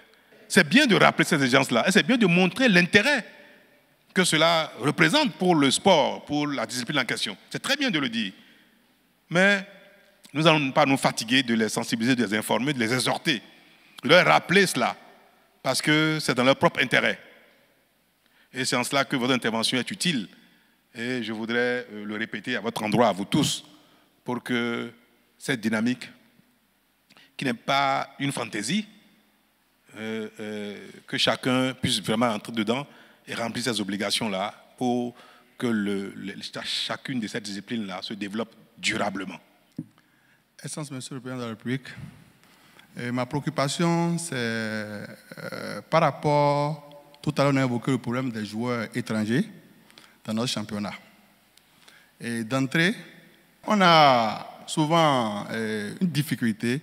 C'est bien de rappeler ces exigences là, et c'est bien de montrer l'intérêt que cela représente pour le sport, pour la discipline en question. C'est très bien de le dire. Mais nous n'allons pas nous fatiguer de les sensibiliser, de les informer, de les exhorter, de leur rappeler cela, parce que c'est dans leur propre intérêt. Et c'est en cela que votre intervention est utile. Et je voudrais le répéter à votre endroit, à vous tous, pour que cette dynamique, qui n'est pas une fantaisie, que chacun puisse vraiment entrer dedans et remplir ces obligations-là pour que chacune de ces disciplines-là se développe durablement. Excellence, Monsieur le Président de la République, ma préoccupation, c'est par rapport, tout à l'heure on a évoqué le problème des joueurs étrangers dans notre championnat. Et d'entrée, on a souvent une difficulté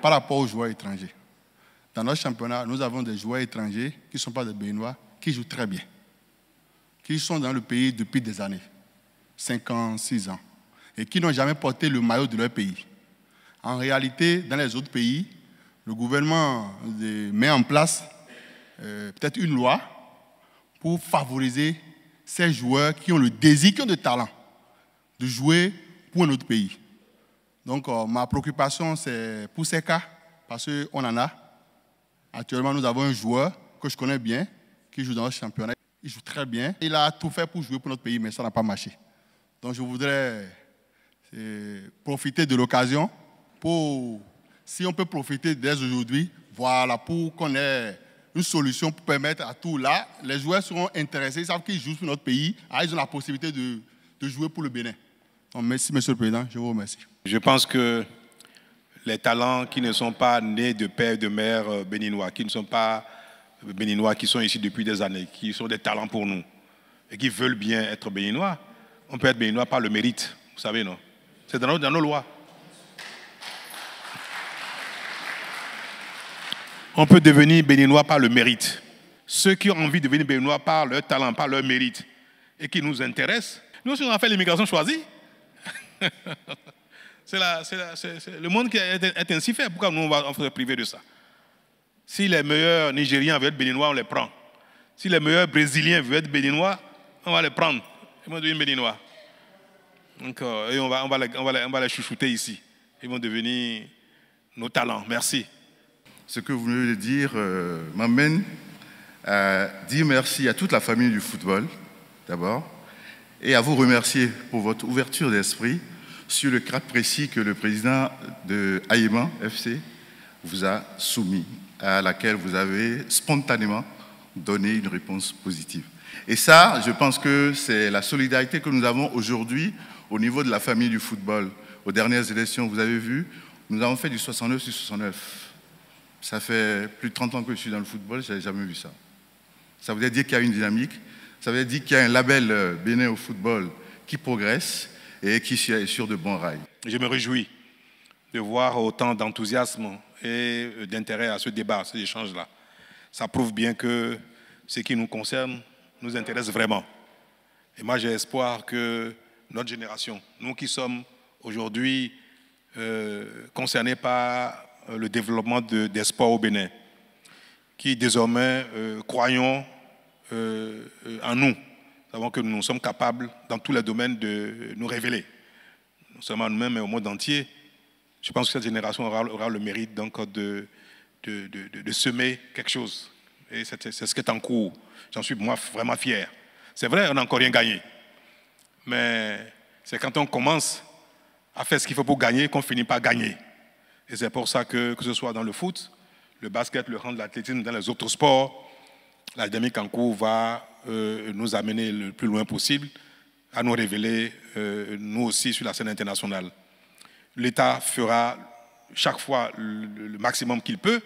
par rapport aux joueurs étrangers. Dans notre championnat, nous avons des joueurs étrangers qui ne sont pas des Béninois, qui jouent très bien, qui sont dans le pays depuis des années, 5 ans, 6 ans, et qui n'ont jamais porté le maillot de leur pays. En réalité, dans les autres pays, le gouvernement met en place peut-être une loi pour favoriser ces joueurs qui ont le désir, qui ont le talent de jouer pour un autre pays. Donc, ma préoccupation, c'est pour ces cas, parce qu'on en a. Actuellement, nous avons un joueur que je connais bien, qui joue dans le championnat. Il joue très bien. Il a tout fait pour jouer pour notre pays, mais ça n'a pas marché. Donc, je voudrais profiter de l'occasion pour, si on peut profiter dès aujourd'hui, voilà, pour qu'on ait une solution pour permettre à tout là, les joueurs seront intéressés, ils savent qu'ils jouent pour notre pays, ils ont la possibilité de jouer pour le Bénin. Donc, merci, Monsieur le Président, je vous remercie. Je pense que les talents qui ne sont pas nés de père et de mère béninois, qui ne sont pas béninois, qui sont ici depuis des années, qui sont des talents pour nous, et qui veulent bien être béninois, on peut être béninois par le mérite, vous savez, non? C'est dans nos lois. On peut devenir béninois par le mérite. Ceux qui ont envie de devenir béninois par leur talent, par leur mérite, et qui nous intéressent, nous aussi on a fait l'immigration choisie. Le monde qui est ainsi fait. Pourquoi nous on va se priver de ça? Si les meilleurs Nigériens veulent être béninois, on les prend. Si les meilleurs Brésiliens veulent être béninois, on va les prendre. Ils vont devenir béninois. Donc, et on va les chouchouter ici. Ils vont devenir nos talents. Merci. Ce que vous venez de dire m'amène à dire merci à toute la famille du football, d'abord, et à vous remercier pour votre ouverture d'esprit sur le cas précis que le président de Aïman FC vous a soumis, à laquelle vous avez spontanément donné une réponse positive. Et ça, je pense que c'est la solidarité que nous avons aujourd'hui au niveau de la famille du football. Aux dernières élections, vous avez vu, nous avons fait du 69 sur 69. Ça fait plus de 30 ans que je suis dans le football, je n'avais jamais vu ça. Ça veut dire qu'il y a une dynamique, ça veut dire qu'il y a un label Bénin au football qui progresse et qui est sur de bons rails. Je me réjouis de voir autant d'enthousiasme et d'intérêt à ce débat, à ces échanges-là. Ça prouve bien que ce qui nous concerne nous intéresse vraiment. Et moi, j'ai espoir que notre génération, nous qui sommes aujourd'hui concernés par le développement des sports au Bénin, qui désormais croyons en nous. Nous savons que nous sommes capables, dans tous les domaines, de nous révéler. Non seulement nous-mêmes, mais au monde entier. Je pense que cette génération aura le mérite donc de semer quelque chose. Et c'est ce qui est en cours. J'en suis moi vraiment fier. C'est vrai, on n'a encore rien gagné. Mais c'est quand on commence à faire ce qu'il faut pour gagner qu'on finit par gagner. Et c'est pour ça que ce soit dans le foot, le basket, le hand, l'athlétisme, dans les autres sports, la dynamique en cours va nous amener le plus loin possible à nous révéler, nous aussi, sur la scène internationale. L'État fera chaque fois le maximum qu'il peut.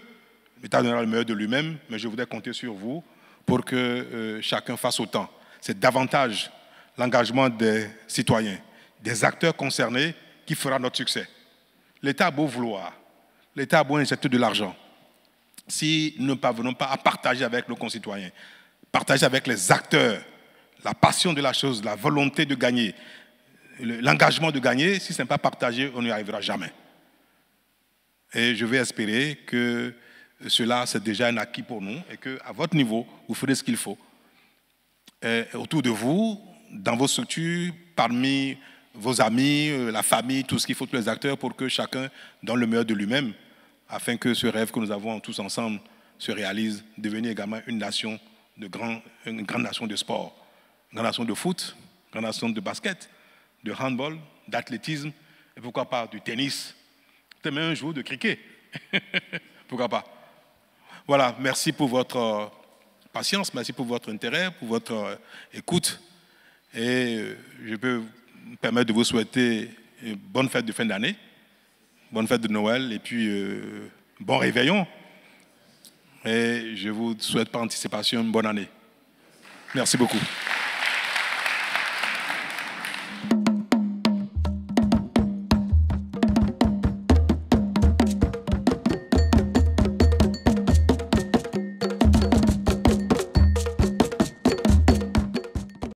L'État donnera le meilleur de lui-même, mais je voudrais compter sur vous pour que chacun fasse autant. C'est davantage l'engagement des citoyens, des acteurs concernés qui fera notre succès. L'État a beau vouloir, l'État a beau injecter de l'argent. Si nous ne parvenons pas à partager avec nos concitoyens, partager avec les acteurs la passion de la chose, la volonté de gagner, l'engagement de gagner, si ce n'est pas partagé, on n'y arrivera jamais. Et je vais espérer que cela, c'est déjà un acquis pour nous et qu'à votre niveau, vous ferez ce qu'il faut. Et autour de vous, dans vos structures, parmi vos amis, la famille, tout ce qu'il faut, tous les acteurs, pour que chacun donne le meilleur de lui-même, afin que ce rêve que nous avons tous ensemble se réalise, devenir également une nation une grande nation de sport, une grande nation de foot, une grande nation de basket, de handball, d'athlétisme, et pourquoi pas du tennis, peut-être même un jour de cricket. Pourquoi pas. Voilà, merci pour votre patience, merci pour votre intérêt, pour votre écoute. Et je peux me permettre de vous souhaiter une bonne fête de fin d'année, bonne fête de Noël, et puis bon réveillon. Et je vous souhaite par anticipation une bonne année. Merci beaucoup.